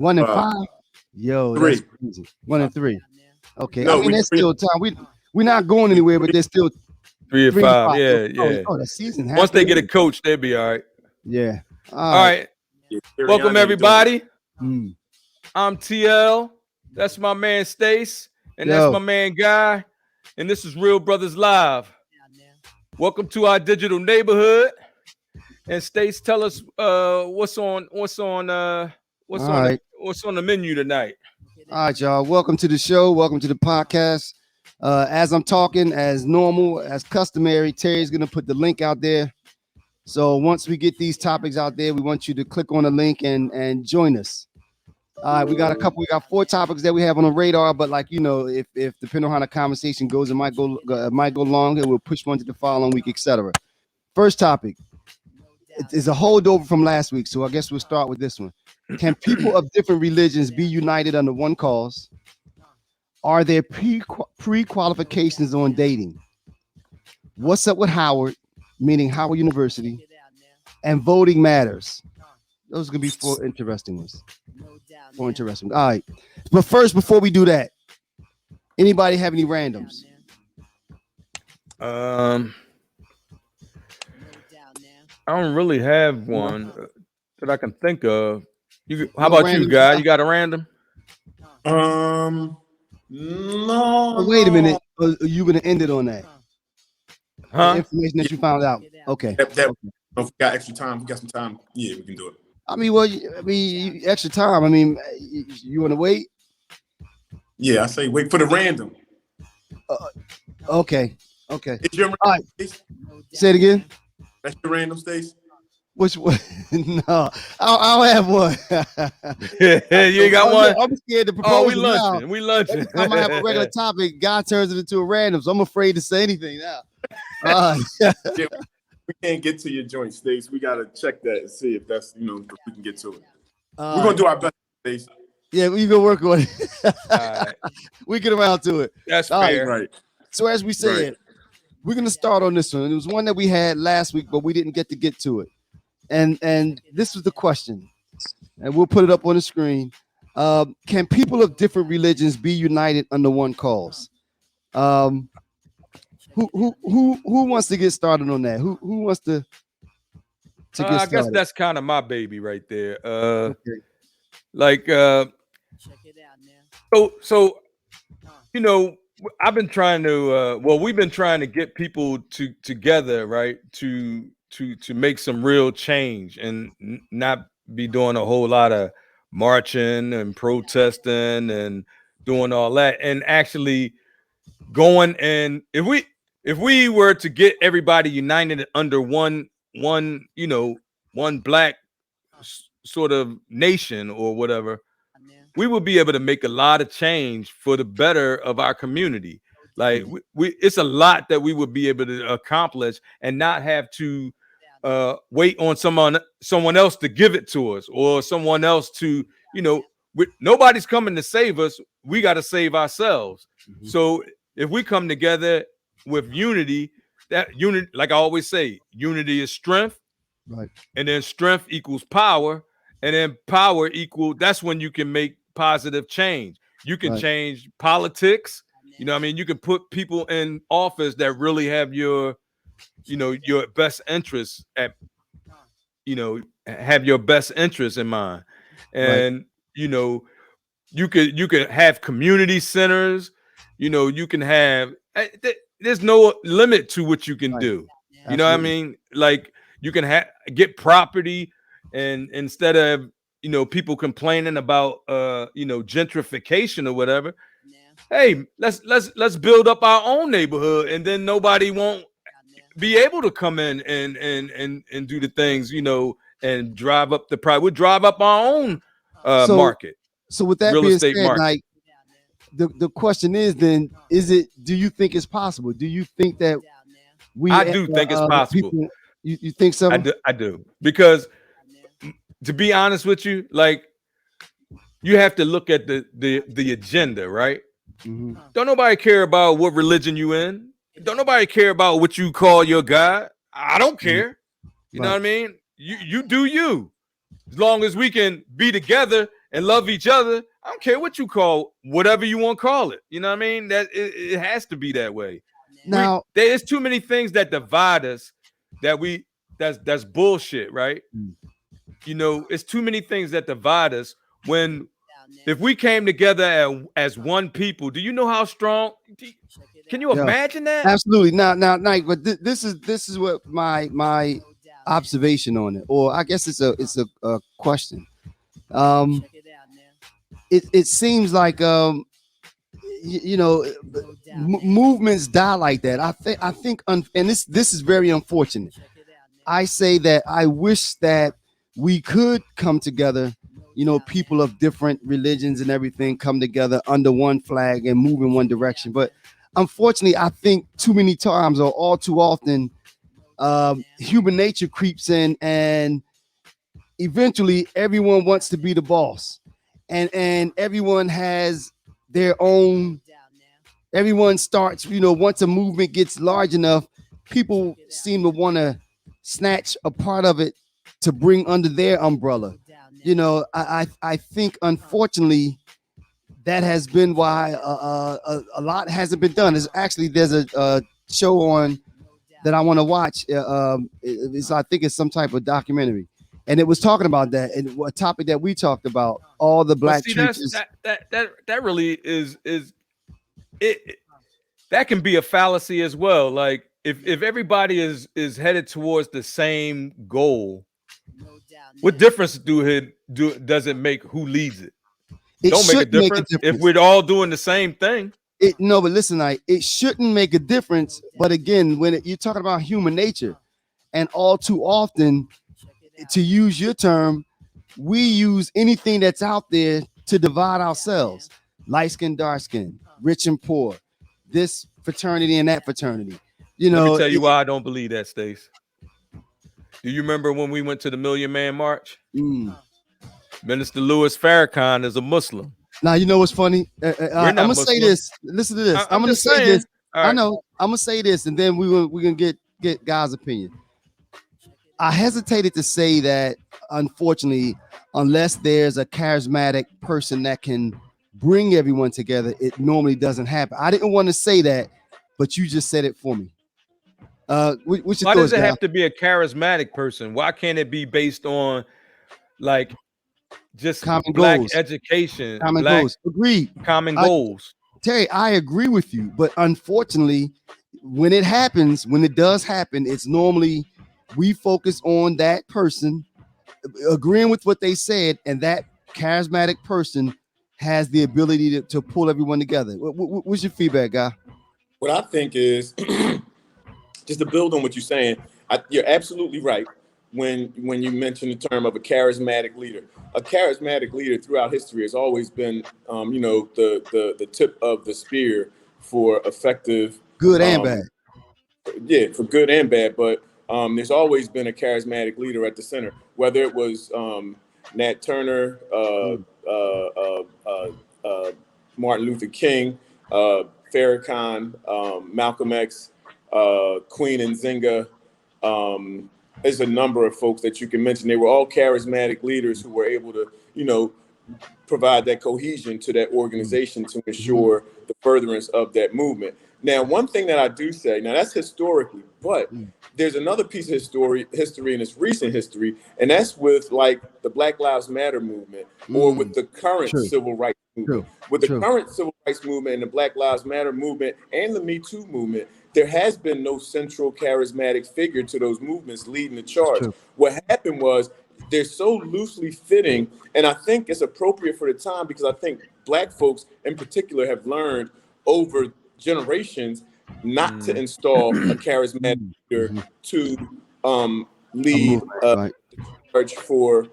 1 and 5. Yo, 3. that's crazy. 1 and 3. Okay, No, I mean there's still time. We're not going anywhere, but there's still 3 or 5. Yeah, Oh, yeah. the season. Once they get a coach, they'll be all right. Yeah. All right. Welcome everybody. I'm TL. That's my man Stace, and that's my man Guy, and this is Real Brothers Live. Welcome to our digital neighborhood. And Stace, tell us what's on the menu tonight. All right, y'all. Welcome to the show. Welcome to the podcast. As I'm talking, as normal, as customary, Terry's gonna put the link out there. So once we get these topics out there, we want you to click on the link and join us. All right, we got 4 topics that we have on the radar, but like if depending on how the conversation goes, it might go long, and we'll push one to the following week, etc. First topic is a holdover from last week, so I guess we'll start with this one. Can people of different religions be united under one cause? Are there pre-qualifications on dating? What's up with Howard, meaning Howard University, and voting matters? Those are gonna be 4 interesting ones. 4 interesting. All right, but first, before we do that, anybody have any randoms? I don't really have one that I can think of. How about you, Guy? You got a random? No. Oh, wait a minute. Are you gonna end it on that? Huh? The information that you found out. Okay. If we got extra time, we got some time. Yeah, we can do it. I mean, extra time. I mean, you want to wait? Yeah, I say wait for the random. Okay. It's your random, all right. Stace? Say it again. That's your random, Stace? Which one? No, I'll have one. You ain't got one? I'm scared to propose. We lunching. We lunching. Every time I have a regular topic, God turns it into a random, so I'm afraid to say anything now. Yeah, we can't get to your joint, Stace. We gotta check that and see if that's if we can get to it. We're gonna do our best, Stace. Yeah, we gonna work on it. Right. We get around to it. That's fair. Right. So as we said, we're gonna start on this one. It was one that we had last week, but we didn't get to it. And this was the question, and we'll put it up on the screen. Can people of different religions be united under one cause? Who wants to get started on that? Who wants to get started? I guess that's kind of my baby right there. Okay. Like check it out now. So I've been trying to we've been trying to get people together, right, to make some real change and not be doing a whole lot of marching and protesting and doing all that, and actually going. And if we were to get everybody united under one black sort of nation or whatever, we would be able to make a lot of change for the better of our community. Like it's a lot that we would be able to accomplish and not have to wait on someone else to give it to us, or someone else to, nobody's coming to save us. We got to save ourselves. Mm-hmm. So if we come together with unity, like I always say, unity is strength, right? And then strength equals power, and then power that's when you can make positive change. You can change politics. You can put people in office that really have your best interests have your best interests in mind. And you could have community centers. You can have, there's no limit to what you can do. You know what I mean? Like you can get property, and instead of people complaining about gentrification or whatever, hey, let's build up our own neighborhood, and then nobody won't be able to come in and do the things, and drive up the price. We'll drive up our own market. So with that being said, like the question is then, do you think it's possible? Do you think that I do think it's possible. People, you think so? I do. Because to be honest with you, like you have to look at the agenda, right? Mm-hmm. Don't nobody care about what religion you in. Don't nobody care about what you call your God. I don't care. You know what I mean? You do you. As long as we can be together and love each other, I don't care what you call whatever you want to call it. You know what I mean? That it has to be that way. Now, There's too many things that divide us that's bullshit, right? You know, it's too many things that divide us when if we came together as one people, do you know how strong? Can you imagine that? Absolutely. Now, but this is what my observation on it, or I guess it's a question. It seems like movements die like that. I think and this is very unfortunate. I say that I wish that we could come together, people of different religions and everything come together under one flag and move in one direction. But unfortunately, I think too many times, or all too often, human nature creeps in, and eventually everyone wants to be the boss, and everyone has their own. Everyone starts, once a movement gets large enough, people seem to want to snatch a part of it to bring under their umbrella. I think unfortunately that has been why a lot hasn't been done. There's a show on that I want to watch. I think it's some type of documentary, and it was talking about that, and a topic that we talked about, all the black churches. That really is it. That can be a fallacy as well. Like if everybody is headed towards the same goal, what difference does it make who leads it? Don't make a difference if we're all doing the same thing. But listen, it shouldn't make a difference. But again, when you're talking about human nature, and all too often, to use your term, we use anything that's out there to divide ourselves. Light skin, dark skin, rich and poor, this fraternity and that fraternity. Let me tell you why I don't believe that, Stace. Do you remember when we went to the Million Man March? Minister Louis Farrakhan is a Muslim. Now, you know what's funny? I'm gonna say this. Listen to this. I'm gonna say this. Right. I know. I'm gonna say this, and then we're gonna get Guy's opinion. I hesitated to say that, unfortunately, unless there's a charismatic person that can bring everyone together, it normally doesn't happen. I didn't want to say that, but you just said it for me. What's your Why does it Guy? have to be a charismatic person? Why can't it be based on like just common black goals. education, common goals? Agreed. Common goals. Terry, I agree with you, but unfortunately, when it does happen, it's normally we focus on that person agreeing with what they said, and that charismatic person has the ability to pull everyone together. What's your feedback, Guy? What I think is, just to build on what you're saying, you're absolutely right when you mention the term of a charismatic leader. A charismatic leader throughout history has always been, the tip of the spear for effective good and bad. Yeah, for good and bad, but there's always been a charismatic leader at the center, whether it was Nat Turner, Martin Luther King, Farrakhan, Malcolm X, Queen Nzinga. There's a number of folks that you can mention. They were all charismatic leaders who were able to, provide that cohesion to that organization to ensure the furtherance of that movement. Now, one thing that I do say, now that's historically, but there's another piece of history in its recent history, and that's with like the Black Lives Matter movement, or with the current civil rights movement. With the current civil rights movement and the Black Lives Matter movement and the Me Too movement, there has been no central charismatic figure to those movements leading the charge. What happened was they're so loosely fitting, and I think it's appropriate for the time because I think Black folks in particular have learned over generations not to install a charismatic leader to lead charge for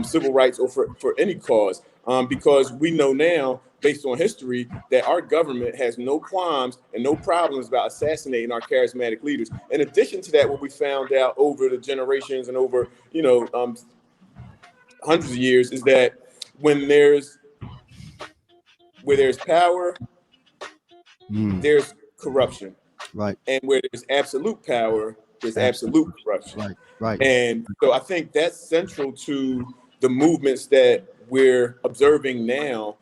civil rights or for any cause, because we know now, based on history, that our government has no qualms and no problems about assassinating our charismatic leaders. In addition to that, what we found out over the generations and over hundreds of years is that where there's power, there's corruption. Right. And where there's absolute power, there's absolute corruption. Right. And so I think that's central to the movements that we're observing now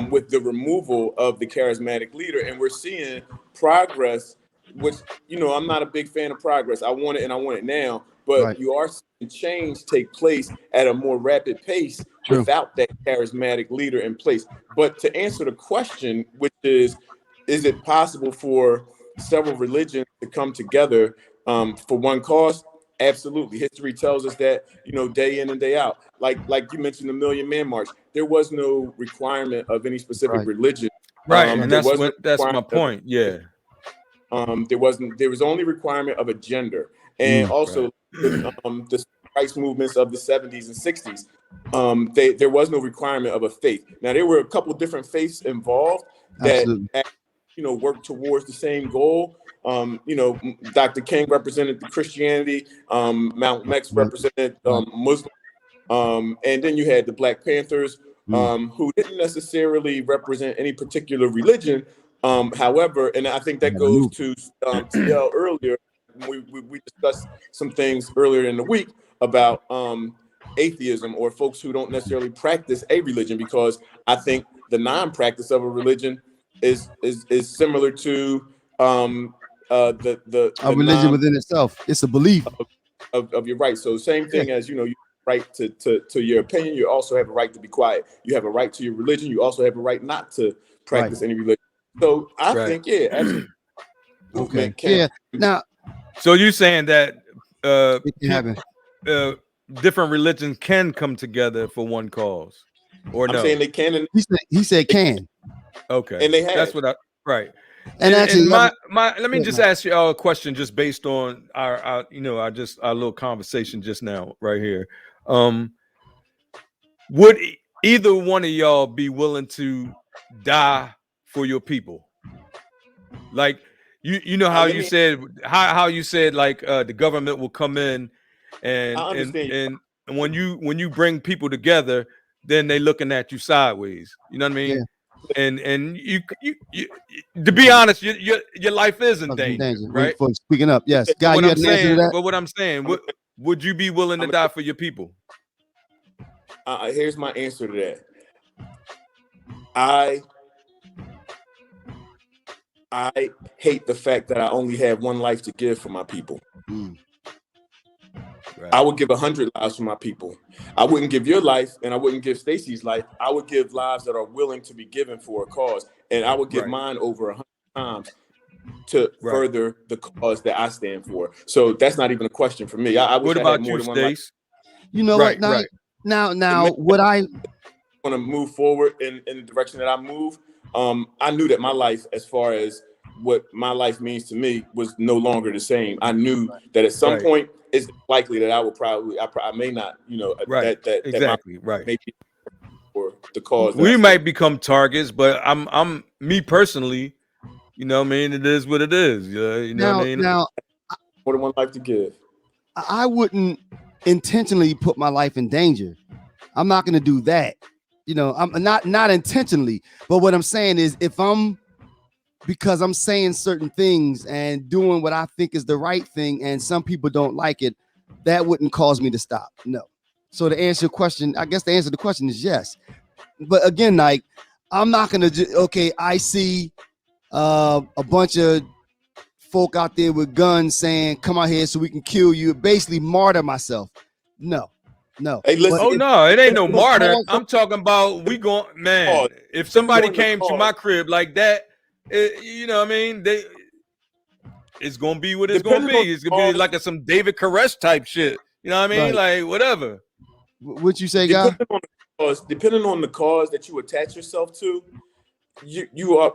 with the removal of the charismatic leader, and we're seeing progress. Which, I'm not a big fan of progress. I want it, and I want it now. But you are seeing change take place at a more rapid pace without that charismatic leader in place. But to answer the question, which is it possible for several religions to come together for one cause? Absolutely. History tells us that, day in and day out. Like you mentioned, the Million Man March. There was no requirement of any specific religion. And that's my point. Yeah. There was only requirement of a gender, and also with the rights movements of the 70s and 60s, there was no requirement of a faith. Now there were a couple of different faiths involved that worked towards the same goal. Dr. King represented the Christianity, Malcolm X represented Muslim, and then you had the Black Panthers, who didn't necessarily represent any particular religion. However, and I think that goes to TL earlier. We discussed some things earlier in the week about atheism, or folks who don't necessarily practice a religion, because I think the non-practice of a religion is similar to the religion within itself. It's a belief of your right. So same thing as you right to your opinion. You also have a right to be quiet. You have a right to your religion. You also have a right not to practice any religion. So I think, absolutely. Now, so you're saying that different religions can come together for one cause, or no? I'm saying they can. And he said can. Okay, and they have. That's what And actually, let me just ask you a question, just based on our little conversation just now, right here. Would either one of y'all be willing to die for your people? Like you know how you said like the government will come in and when you bring people together, then they looking at you sideways. You know what I mean? And you to be honest, your life is in danger, right? For speaking up, yes. Guy, you have to answer that. But what I'm saying, would you be willing to die for your people? Here's my answer to that. I hate the fact that I only have one life to give for my people. I would give 100 lives for my people. I wouldn't give your life, and I wouldn't give Stacy's life. I would give lives that are willing to be given for a cause, and I would give mine over 100 times to further the cause that I stand for. So that's not even a question for me. I wish I had more than one life. You know what? Now, what I want to move forward in the direction that I move. I knew that my life, as far as what my life means to me, was no longer the same. I knew that at some point it's likely that I may not, maybe for the cause. We might become targets, but I'm me personally, what I mean, it is what it is. What I mean? Now, more than one life to give. I wouldn't intentionally put my life in danger. I'm not going to do that. I'm not intentionally, but what I'm saying is because I'm saying certain things and doing what I think is the right thing, and some people don't like it, that wouldn't cause me to stop. No. So to answer your question, I guess the answer to the question is yes. But again, like, I'm not going to, I see a bunch of folk out there with guns saying, come out here so we can kill you, basically martyr myself. No. Hey, listen, no, it ain't no martyr. I'm talking about if somebody came to my crib like that, what I mean? It's gonna be what it's gonna be. It's gonna be like some David Koresh type shit. You know what I mean? Like whatever. What you say, guy? Depending on the cause that you attach yourself to, you are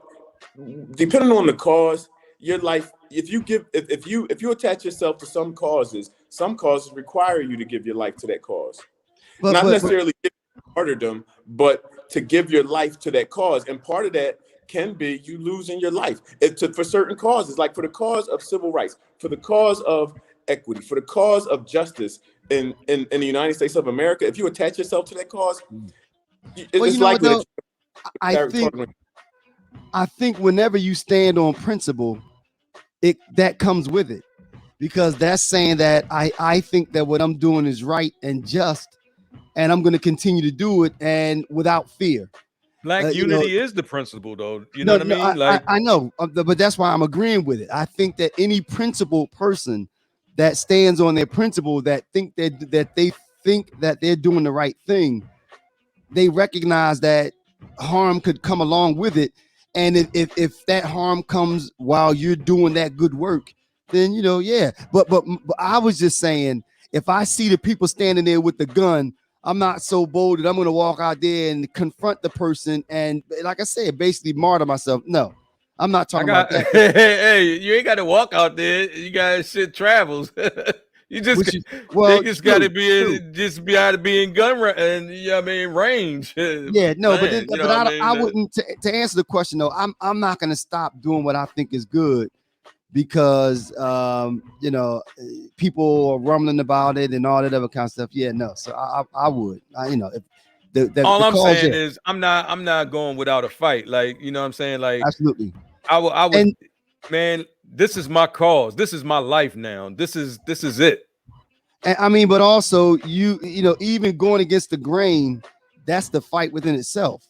depending on the cause. Your life, if you attach yourself to some causes require you to give your life to that cause. Not necessarily martyrdom, but to give your life to that cause. And part of that can be you losing your life for certain causes, like for the cause of civil rights, for the cause of equity, for the cause of justice in the United States of America. If you attach yourself to that cause, it's likely that I think whenever you stand on principle, that comes with it, because that's saying that I think that what I'm doing is right and just, and I'm going to continue to do it, and without fear. Black You know, unity is the principle, though. You know what I mean? I know, but that's why I'm agreeing with it. I think that any principled person that stands on their principle, that think that they think that they're doing the right thing, they recognize that harm could come along with it, and if that harm comes while you're doing that good work, then yeah. But I was just saying, if I see the people standing there with the gun, I'm not so bold that I'm going to walk out there and confront the person and, like I said, basically martyr myself. No, I'm not talking about that. Hey, you ain't got to walk out there. You got shit travels. You just they just got to be able to be in gun and range. Yeah, no, Man, but I wouldn't. To answer the question though, I'm not going to stop doing what I think is good because people are rumbling about it and all that other kind of stuff. Yeah, no. So I would. If all I'm saying is I'm not going without a fight. Like, you know what I'm saying? Like, absolutely. I would, man, this is my cause. This is my life now. This is it. And I mean, but also even going against the grain, that's the fight within itself.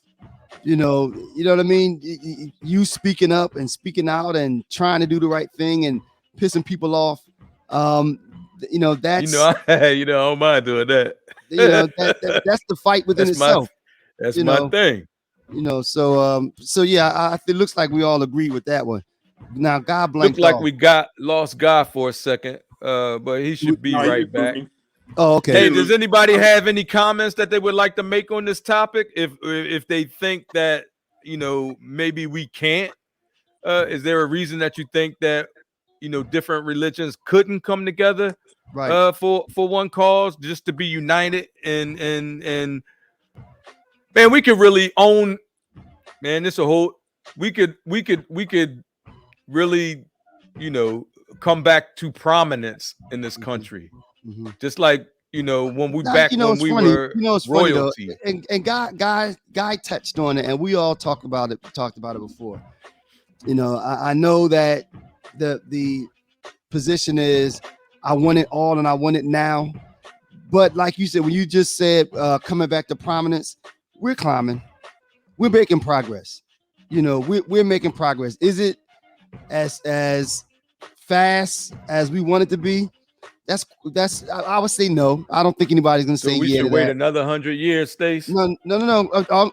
You know what I mean? You speaking up and speaking out and trying to do the right thing and pissing people off. That's I don't mind doing that. That's the fight within itself. That's my thing. So yeah, it looks like we all agree with that one. Now, God blanked looked like off. we lost God for a second, but he should be right back. Oh, okay. Hey, does anybody have any comments that they would like to make on this topic? If they think that maybe we can't, is there a reason that you think that different religions couldn't come together, right? For one cause, just to be united and man, we could really own. Man, this a whole. We could really, come back to prominence in this country. Mm-hmm. Just like when we were royalty. Funny, and guy touched on it, and we all talked about it before. I know that the position is I want it all and I want it now, but like you said, when you just said coming back to prominence, we're climbing, we're making progress. We're making progress. Is it as fast as we want it to be? That's I would say no. I don't think anybody's gonna say we should wait another 100 years, Stace. No.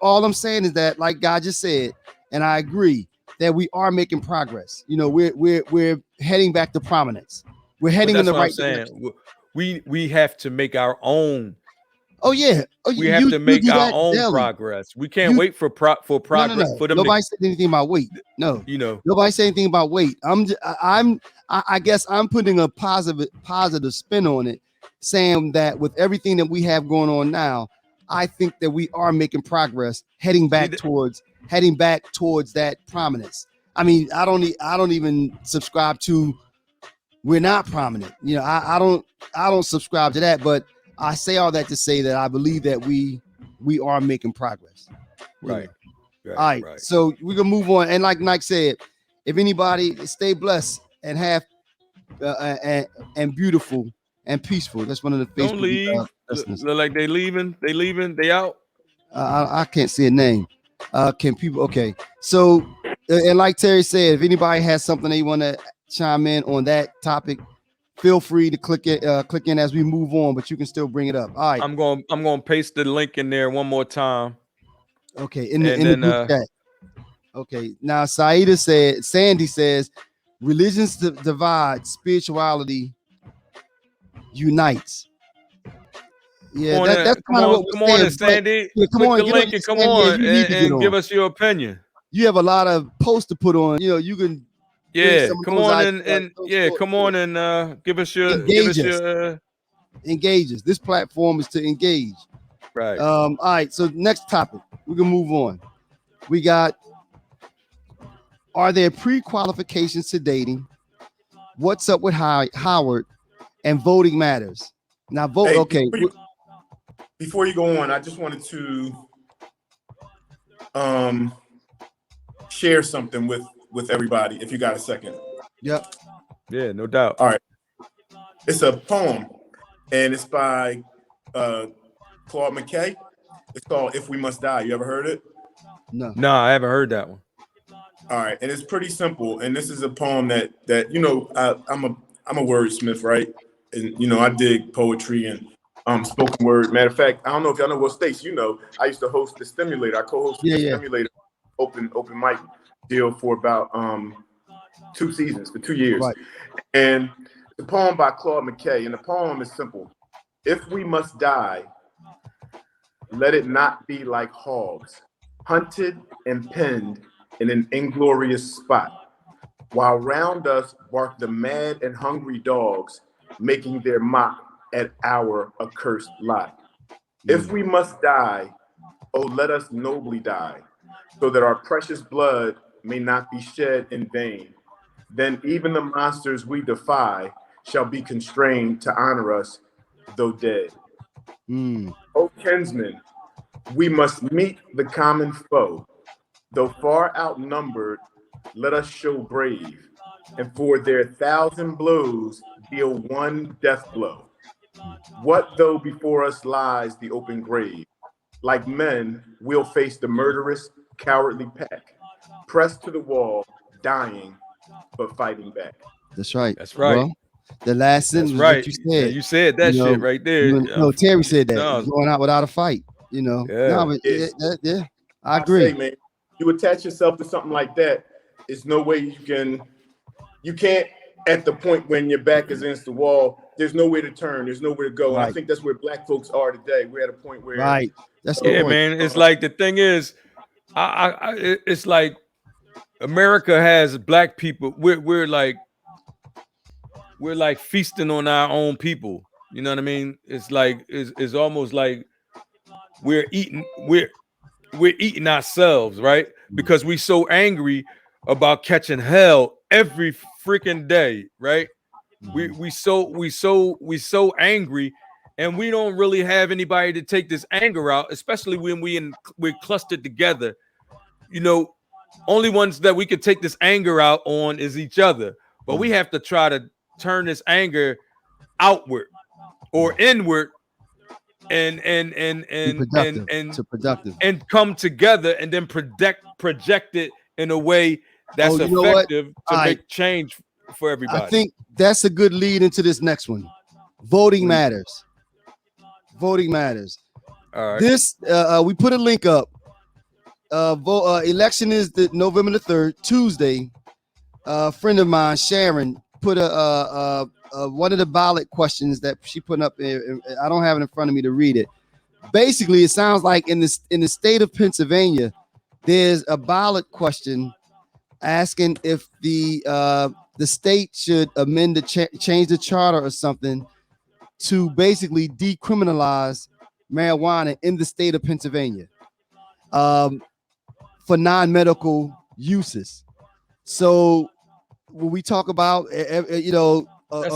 All I'm saying is that, like God just said, and I agree, that we are making progress. We're heading back to prominence. We're heading in the right direction. We have to make our own. Oh yeah. We have to make our own progress. We can't wait for progress. No. For them. Nobody said anything about weight. No. Nobody said anything about weight. I guess I'm putting a positive spin on it, saying that with everything that we have going on now, I think that we are making progress, heading back towards that prominence. I mean, I don't even subscribe to we're not prominent. I don't subscribe to that, but I say all that to say that I believe that we are making progress. Right. All right. So we're gonna move on. And like Nike said, if anybody, stay blessed and have and beautiful and peaceful. That's one of the Facebook. Don't leave. Look like they leaving. They leaving. They out. I can't see a name. Can people? Okay. So and like Terry said, if anybody has something they want to chime in on that topic, feel free to click in as we move on, but you can still bring it up. All right. I'm going to paste the link in there one more time. Okay. In the group chat. Okay. Now Sandy says, religions divide, spirituality unites. Yeah, that's kind of what we're saying. Come on, Sandy. Come on, the link and come on and give us your opinion. You have a lot of posts to put on. You can. Yeah, come on come on and give us your engage us. This platform is to engage. Right. All right. So next topic, we can move on. We got: are there pre-qualifications to dating? What's up with Howard? And voting matters. Now vote. Hey, okay. Before you go on, I just wanted to share something with everybody, if you got a second. Yep. Yeah, no doubt. All right. It's a poem, and it's by Claude McKay. It's called "If We Must Die." You ever heard it? No. No, I haven't heard that one. All right, and it's pretty simple. And this is a poem that you know, I'm a wordsmith, right? And you know, I dig poetry and spoken word. Matter of fact, I don't know if y'all know what Stace. You know, I used to host the Stimulator. I co-hosted the Stimulator open mic deal for about 2 seasons, for 2 years. Right. And the poem by Claude McKay, and the poem is simple. If we must die, let it not be like hogs, hunted and penned in an inglorious spot, while round us bark the mad and hungry dogs, making their mock at our accursed lot. If we must die, oh, let us nobly die, so that our precious blood may not be shed in vain. Then even the monsters we defy shall be constrained to honor us, though dead. O kinsmen, we must meet the common foe. Though far outnumbered, let us show brave, and for their 1,000 blows deal one death blow. What though before us lies the open grave? Like men, we'll face the murderous, cowardly pack, pressed to the wall, dying, but fighting back. That's right. That's right. Well, the last sentence was what you said. Yeah, you said that shit right there. No, Terry said that. Going out without a fight. You know. Yeah. No, but I agree. Say, man, you attach yourself to something like that, there's no way you can't at the point when your back is against the wall, there's nowhere to turn, there's nowhere to go. And I think that's where black folks are today. We're at a point where That's man. It's like the thing is, it's like America has black people. We're like feasting on our own people. You know what I mean? It's like it's almost like we're eating ourselves, right? Because we so angry about catching hell every freaking day, right? We so angry, and we don't really have anybody to take this anger out, especially when we're clustered together. You know, only ones that we can take this anger out on is each other. But we have to try to turn this anger outward or inward and productive and come together and then project it in a way that's effective to make change for everybody. I think that's a good lead into this next one. Voting matters. Voting matters. All right. This we put a link up. Election is the November the 3rd, Tuesday. A friend of mine, Sharon, put a one of the ballot questions that she put up. I don't have it in front of me to read it. Basically, it sounds like in the state of Pennsylvania, there's a ballot question asking if the state should amend change the charter or something to basically decriminalize marijuana in the state of Pennsylvania for non-medical uses. So when we talk about, that's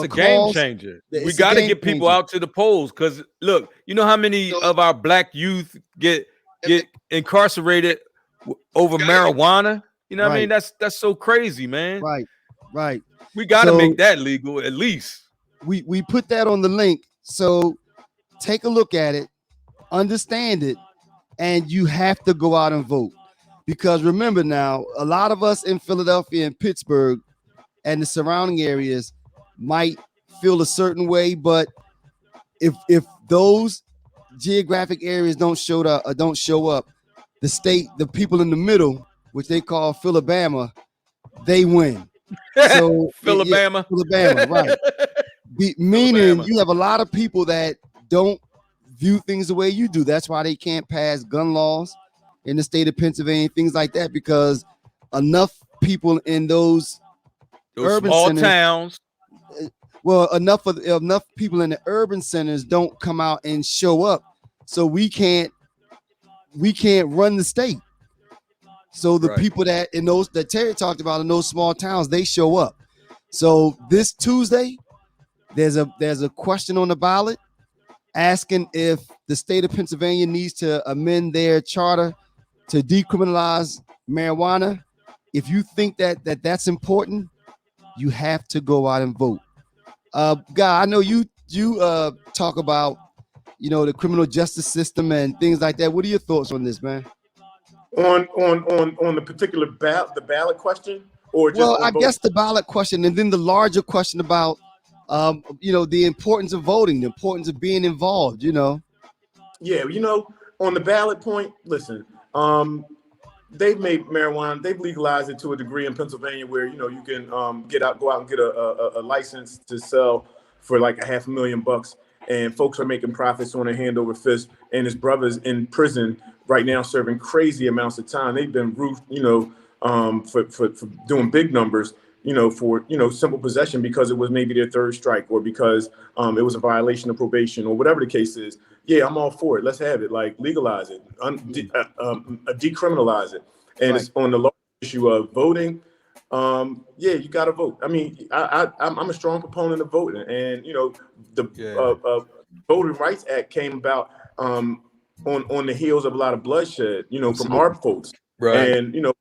a game changer. We got to get people out to the polls, because look, you know how many of our black youth get incarcerated over marijuana? You know what I mean? That's so crazy, man. Right. We got to make that legal at least. We put that on the link. So take a look at it, understand it, and you have to go out and vote. Because remember now, a lot of us in Philadelphia and Pittsburgh and the surrounding areas might feel a certain way, but if those geographic areas don't show up, the people in the middle, which they call Philabama, they win. So Philabama, right? Meaning you have a lot of people that don't view things the way you do. That's why they can't pass gun laws in the state of Pennsylvania, things like that, because enough people in those urban small centers, towns. Well, enough people in the urban centers don't come out and show up, so we can't run the state. So the people that in those that Terry talked about in those small towns, they show up. So this Tuesday, there's a question on the ballot asking if the state of Pennsylvania needs to amend their charter to decriminalize marijuana. If you think that's important, you have to go out and vote. Guy, I know you talk about you know, the criminal justice system and things like that. What are your thoughts on this, man? On the particular the ballot question, or just Well, on I voting? guess the ballot question, and then the larger question about, you know, the importance of voting, the importance of being involved, you know. Yeah, you know, on the ballot point, listen, they've made marijuana, they've legalized it to a degree in Pennsylvania where, you know, you can go out and get a license to sell for like $500,000, and folks are making profits on a hand over fist. And his brother's in prison right now serving crazy amounts of time. They've been roofed, you know, for doing big numbers, you know, for, you know, simple possession because it was maybe their third strike, or because it was a violation of probation, or whatever the case is. Yeah, I'm all for it. Let's have it. Like, legalize it, decriminalize it. And Right. it's on the large issue of voting. Yeah, you got to vote. I mean, I'm a strong proponent of voting, and you know, the Voting Rights Act came about on the heels of a lot of bloodshed, you know, from our folks. Right. And you know,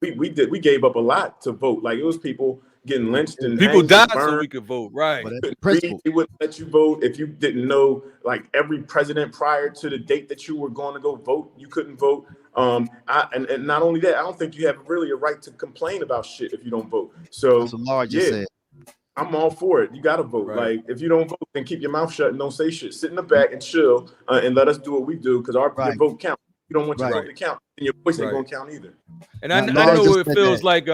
we gave up a lot to vote. Like, it was people getting lynched and People hanged and died so burned. we could vote. Right. But that's the principle. They wouldn't let you vote if you didn't know, like, every president prior to the date that you were going to go vote, you couldn't vote. And not only that, I don't think you have really a right to complain about shit if you don't vote. So That's what Laura just said. I'm all for it. You got to vote. Right. Like, if you don't vote, then keep your mouth shut and don't say shit. Sit in the back and chill, and let us do what we do, because your vote counts. You don't want your vote to count, and your voice ain't gonna count either. And I know it feels like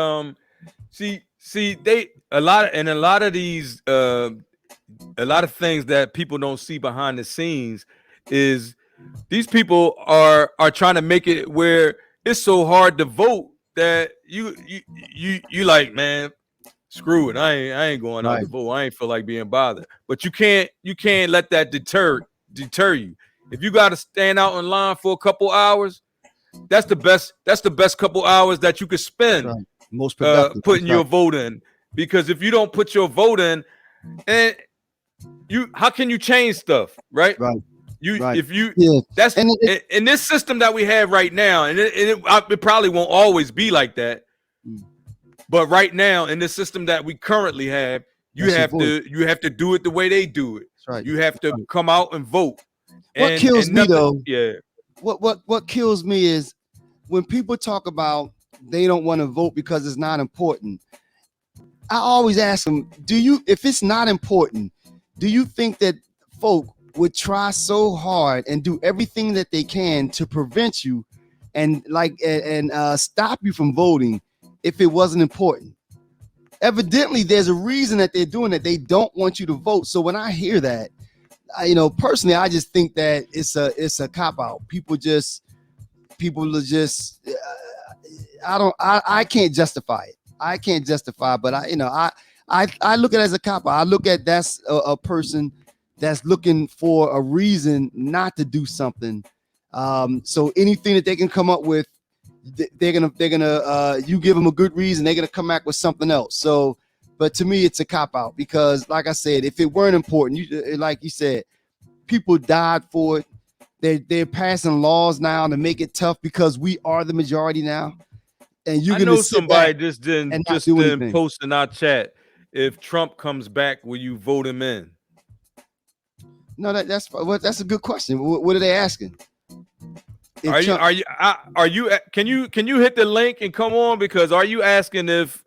see they a lot of these a lot of things that people don't see behind the scenes is these people are trying to make it where it's so hard to vote that you like, man, screw it. I ain't going out to vote. I ain't feel like being bothered. But you can't let that deter you. If you got to stand out in line for a couple hours, that's the best couple hours that you could spend most productive, putting your vote in. Because if you don't put your vote in, and how can you change stuff, right? That's in this system that we have right now, and it probably won't always be like that. But right now, in the system that we currently have, you have to do it the way they do it. Right. You have to come out and vote. What kills me though? Yeah. What kills me is when people talk about they don't want to vote because it's not important. I always ask them, if it's not important, do you think that folk would try so hard and do everything that they can to prevent you and stop you from voting if it wasn't important? Evidently, there's a reason that they're doing it. They don't want you to vote. So when I hear that, personally, I just think that it's a cop out. People are just, I can't justify it. I can't justify, but I look at it as a cop out. I look at that's a person that's looking for a reason not to do something. So anything that they can come up with, they're gonna you give them a good reason, they're gonna come back with something else. So, but to me, it's a cop out because, like I said, if it weren't important, like you said, people died for it. They're passing laws now to make it tough because we are the majority now. And you're gonna somebody just didn't post in our chat. If Trump comes back, will you vote him in? No, that's a good question. What are they asking? Can you hit the link and come on? Because are you asking if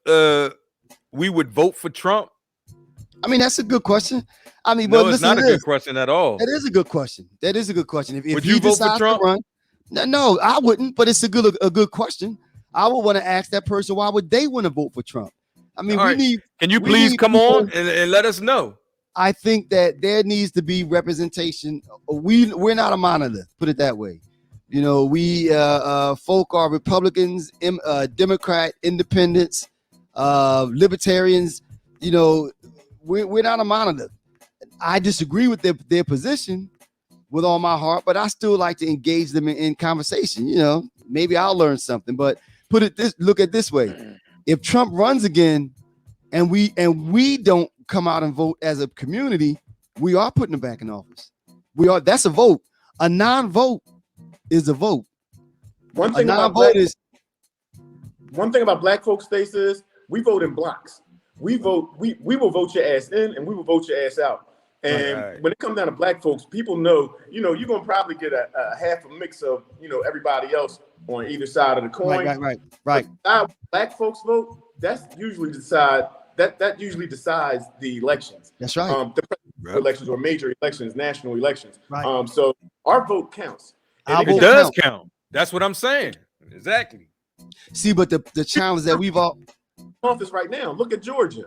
we would vote for Trump? I mean, that's a good question. I mean, no, it's not a good question at all. That is a good question. If would you vote for Trump? No, I wouldn't. But it's a good question. I would want to ask that person, why would they want to vote for Trump? I mean, Can you please come on and let us know? I think that there needs to be representation. We're not a monolith, put it that way. We folk are Republicans, Democrat, independents, libertarians. We're not a monolith. I disagree with their position with all my heart, but I still like to engage them in conversation. Maybe I'll learn something. But look at this way: if Trump runs again, and we don't come out and vote as a community, we are putting him back in office. That's a vote. A non-vote is a vote. One thing about Black folks, Stace, is we vote in blocks. We will vote your ass in and we will vote your ass out. And when it comes down to black folks, people know, you're going to probably get a half a mix of, everybody else on either side of the coin. Right. But black folks vote, that usually decides the elections. That's right. The presidential elections or major elections, national elections. Right. So our vote counts. It does count. That's what I'm saying. Exactly. See, but the challenge that we've all office right now. Look at Georgia.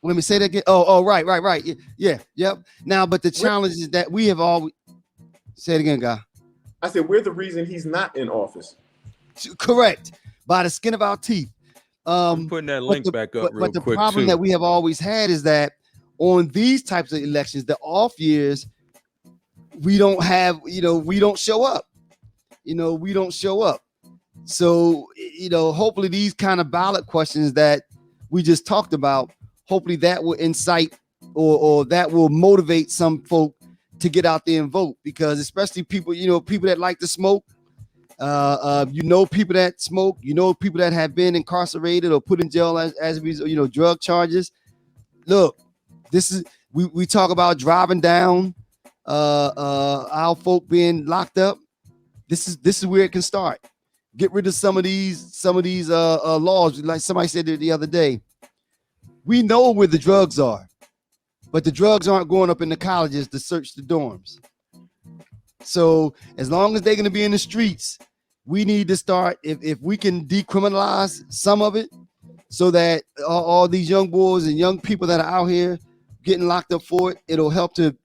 Let me say that again. Oh, right. Yeah, yep. Now, but the challenge is that we have always say it again, guy. I said we're the reason he's not in office. Correct. By the skin of our teeth. I'm putting that link back up real quick. But the problem that we have always had is that on these types of elections, the off years, we don't have, we don't show up. We don't show up. So, hopefully these kind of ballot questions that we just talked about, hopefully that will incite or that will motivate some folk to get out there and vote, because especially people, people that like to smoke, people that smoke, people that have been incarcerated or put in jail as drug charges. Look, this is, we talk about driving down, our folk being locked up. This is where it can start. Get rid of some of these laws. Like somebody said the other day, we know where the drugs are, but the drugs aren't going up in the colleges to search the dorms. So as long as they're going to be in the streets, we need to start, if we can decriminalize some of it so that all these young boys and young people that are out here getting locked up for it, it'll help to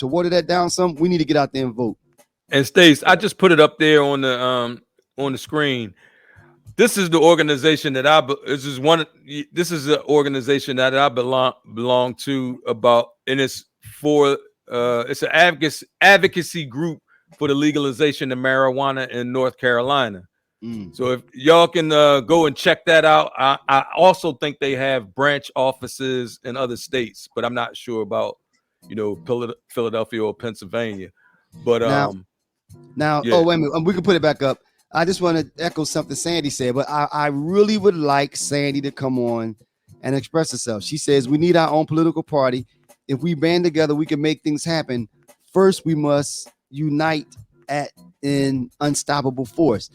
water that down some. We need to get out there and vote. And Stace, I just put it up there on the screen. This is the organization that this is the organization that I belong to and it's for it's an advocacy group for the legalization of marijuana in North Carolina. So if y'all can go and check that out. I also think they have branch offices in other states, but I'm not sure about Philadelphia or Pennsylvania. But now yeah. Oh, wait a minute, we can put it back up. I just want to echo something Sandy said, but I really would like Sandy to come on and express herself. She says we need our own political party. If we band together, we can make things happen. First, we must unite in unstoppable force.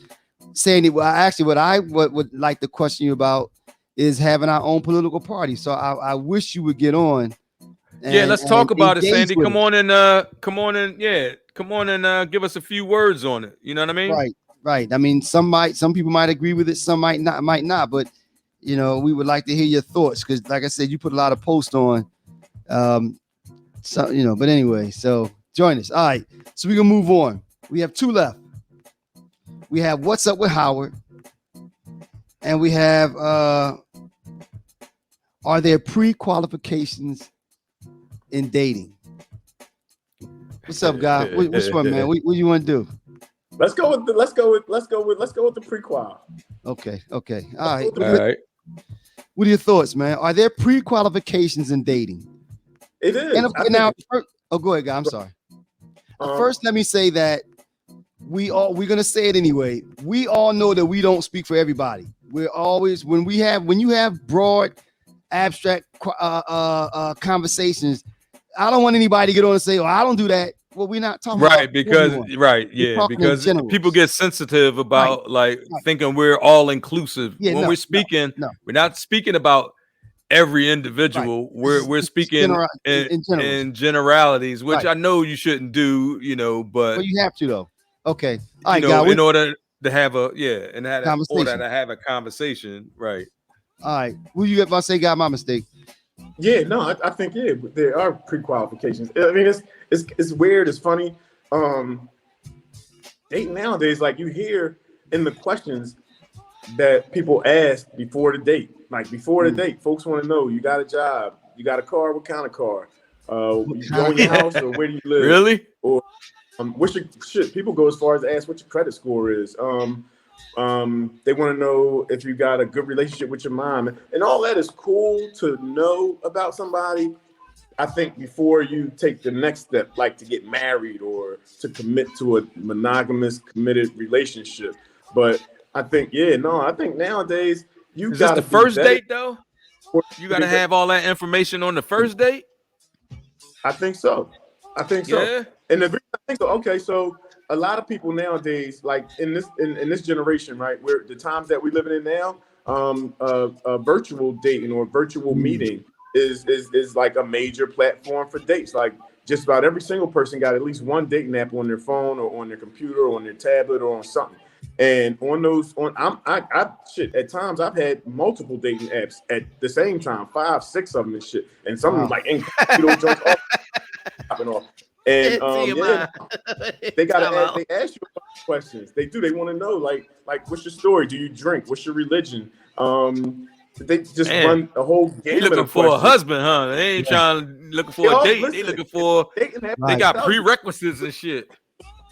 Sandy, what I would like to question you about is having our own political party. So I wish you would get on. Let's talk about it, Sandy. Come on and give us a few words on it. You know what I mean? Right. I mean, some people might agree with it, some might not. But we would like to hear your thoughts, because, like I said, you put a lot of posts on. But anyway, so join us. All right, so we're gonna move on. We have two left. We have What's Up with Howard, and we have are there pre-qualifications in dating? What's up, guy? Which one, man? What you want to do? Let's go with the pre-qual. Okay. All right. All right. What are your thoughts, man? Are there pre-qualifications in dating? It is. Go ahead, guy. I'm sorry. First, let me say that we're gonna say it anyway. We all know that we don't speak for everybody. We're always when you have broad, abstract conversations. I don't want anybody to get on and say, "Oh, I don't do that." Well, we're not talking about because anyone. because people get sensitive about thinking we're all inclusive. When we're speaking, we're not speaking about every individual. We're speaking in generalities, which I know you shouldn't do, but you have to though. Okay, all right, in order to have a conversation, right? All right, what you about to say? Got my mistake. Yeah, no, I think there are pre-qualifications. I mean, it's weird. It's funny. Dating nowadays, like you hear in the questions that people ask before the date. Like before the date, folks want to know, you got a job, you got a car, what kind of car? You own your house, or where do you live? Really? Or what's your shit? People go as far as to ask what your credit score is. They want to know if you got a good relationship with your mom, and all that is cool to know about somebody. I think before you take the next step, like to get married or to commit to a monogamous, committed relationship. But I think, I think nowadays is this the first date though? You got to have all that information on the first date. I think so. Yeah. And the reason I think so, okay, so a lot of people nowadays, like in this generation, right, where the times that we're living in now, virtual dating or virtual meeting is like a major platform for dates. Like just about every single person got at least one dating app on their phone or on their computer or on their tablet or on something. And on those, I shit. At times, I've had multiple dating apps at the same time, 5, 6 of them and shit, and some of them like incognito joints off, popping off. And yeah, they ask you a bunch of questions. They do. They want to know like what's your story? Do you drink? What's your religion? They just run a whole game. They looking for a husband, huh? They ain't looking for a date. They looking for. They got prerequisites and shit.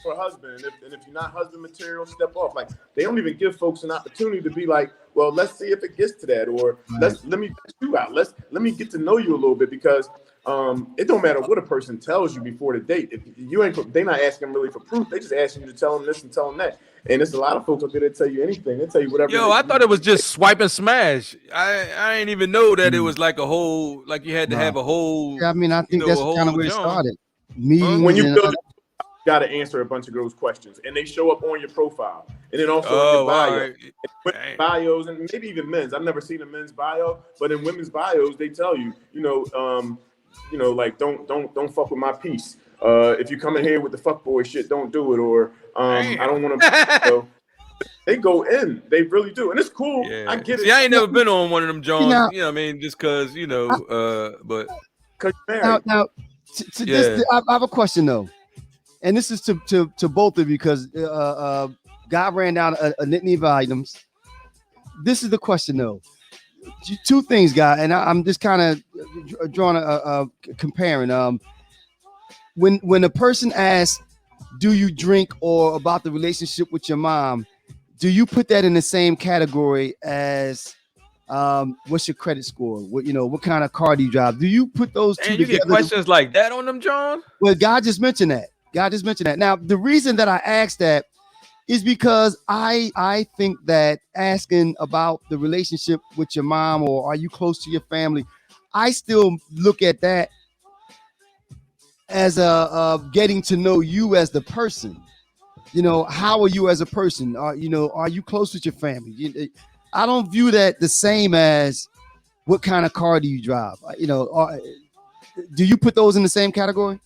For a husband, and if you're not husband material, step off. Like they don't even give folks an opportunity to be like, well, let's see if it gets to that, or let me check you out. Let me get to know you a little bit, because it don't matter what a person tells you before the date. If you ain't, they not asking really for proof. They just asking you to tell them this and tell them that. And there's a lot of folks up there that tell you anything. They tell you whatever. Yo, I thought it was just swipe and smash. I ain't even know that it was like a whole, like you had to have a whole. Yeah, I mean, I think that's kind of where it started. When you build got to answer a bunch of girls' questions, and they show up on your profile, and then also on your bio, right. Bios, and maybe even men's. I've never seen a men's bio, but in women's bios, they tell you, like don't fuck with my piece. If you come in here with the fuckboy shit, don't do it. Or I don't want to. They go in, they really do, and it's cool. Yeah. I get it. See, I ain't never been on one of them Jones. You know what I mean? Just because but now to this, I have a question though. And this is to both of you, because God ran down a litany of items. This is the question, though. 2 things, guy, and I'm just kind of drawing a comparing. When a person asks, "Do you drink?" or about the relationship with your mom, do you put that in the same category as what's your credit score? What kind of car do you drive? Do you put those two together? You get questions like that on them, John? Well, God just mentioned that. Now, the reason that I asked that is because I think that asking about the relationship with your mom, or are you close to your family, I still look at that as a getting to know you as the person. How are you as a person? Are you close with your family? I don't view that the same as what kind of car do you drive. Do you put those in the same category?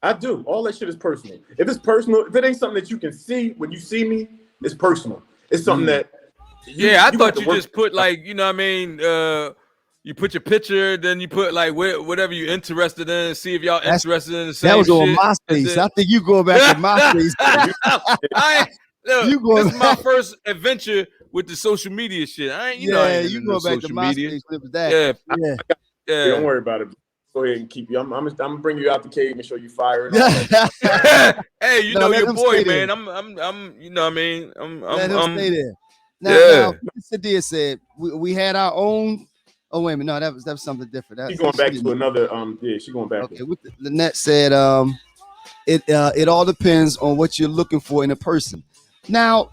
I do. All that shit is personal. If it's personal, if it ain't something that you can see when you see me, it's personal. It's something that. I thought you just put like, you you put your picture, then you put like whatever you're interested in, see if y'all interested in the same. That was on shit. MySpace. I think you going back to MySpace. This is my first adventure with the social media shit. You go back to MySpace with that. Yeah. Don't worry about it. Go ahead and keep you. I'm gonna bring you out the cave and show you fire. Hey, your boy, man. I'm. You know what I mean? Let him stay there. Now, Mr. Deer said we had our own. Oh wait a minute, no, that was something different. She's going back to another. She's going back. Okay, Lynette said it all depends on what you're looking for in a person. Now,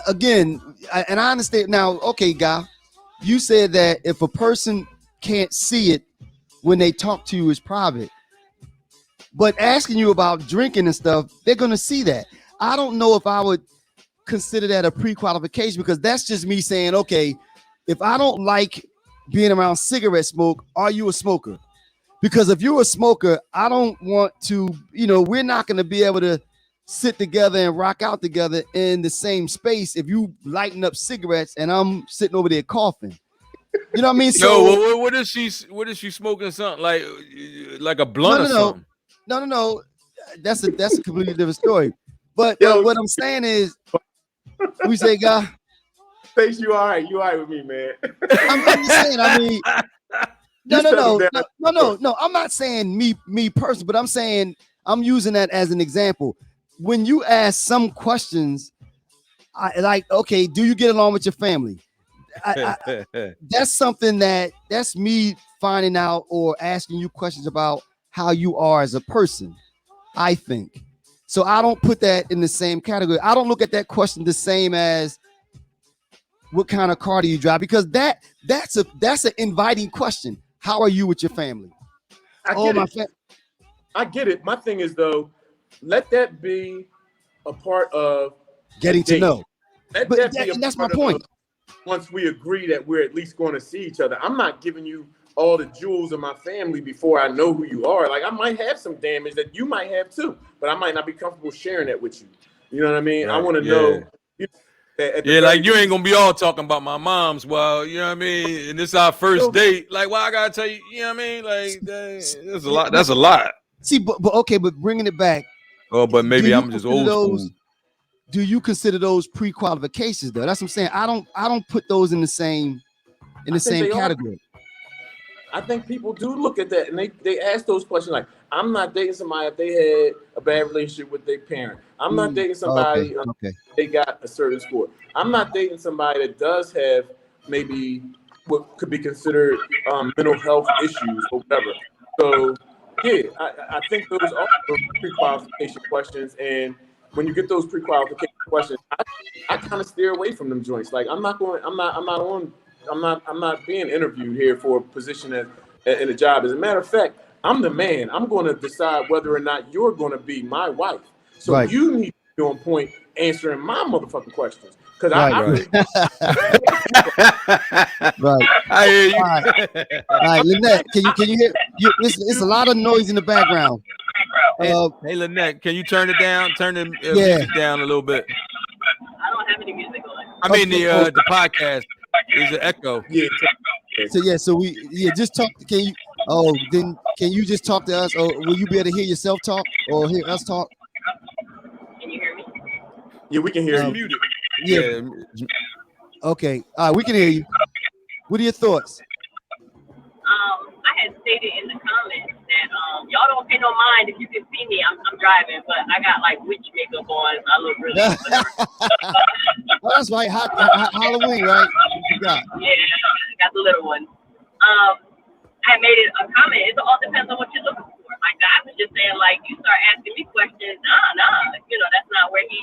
again, and I understand now. Okay, Guy, you said that if a person can't see it when they talk to you is private, but asking you about drinking and stuff, they're going to see that. I don't know if I would consider that a pre-qualification, because that's just me saying, okay, if I don't like being around cigarette smoke, are you a smoker? Because if you're a smoker, I don't want to, we're not going to be able to sit together and rock out together in the same space if you lighting up cigarettes and I'm sitting over there coughing. You know what I mean? So what is she smoking? Something like a blunt or something? No. That's a completely different story. But what I'm saying is, we say, God, Face, you all right? You all right with me, man? I'm just saying. I mean, no. I'm not saying me personally, but I'm saying I'm using that as an example. When you ask some questions, okay, do you get along with your family? That's something that's me finding out or asking you questions about how you are as a person, I think. So I don't put that in the same category. I don't look at that question the same as what kind of car do you drive, because that's an inviting question. How are you with your family? I get it. My thing is though, let that be a part of getting to know. Let that be and that's my point. Once we agree that we're at least going to see each other, I'm not giving you all the jewels of my family before I know who you are. Like I might have some damage that you might have too, but I might not be comfortable sharing that with you. You know what I mean? Right. I want to know. Like you ain't gonna be all talking about my mom's. Well, you know what I mean. And this is our first date. Like, well, I gotta tell you. You know what I mean? Like, that's a lot. That's a lot. See, but okay, but bringing it back. Oh, but maybe I'm just old school. Do you consider those pre-qualifications though? That's what I'm saying. I don't put those in the same category. I think people do look at that and they ask those questions like, I'm not dating somebody if they had a bad relationship with their parent. I'm not dating somebody they got a certain score. I'm not dating somebody that does have maybe what could be considered mental health issues or whatever. So yeah, I think those are pre-qualification questions, and when you get those pre-qualification questions, I kind of steer away from them joints. Like I'm not being interviewed here for a position in a job. As a matter of fact, I'm the man. I'm going to decide whether or not you're going to be my wife. So you need to be on point answering my motherfucking questions. Because I hear you. All right, Lynette, can you hear? It's a lot of noise in the background. Hey, Lynette, can you turn it down? Turn the music down a little bit. I don't have any music on. I mean the podcast. There's an echo. Yeah. So just talk. Can you just talk to us, or will you be able to hear yourself talk or hear us talk? Can you hear me? Yeah, we can hear you. Muted. Yeah. Okay. All right, we can hear you. What are your thoughts? I had stated in the comments that y'all don't pay no mind if you can see me. I'm driving, but I got like witch makeup on. I look really. Oh, that's right. Halloween, right? Yeah, I got the little one. I made it a comment. It all depends on what you're looking for. Like I was just saying, like you start asking me questions. Nah. You know that's not what he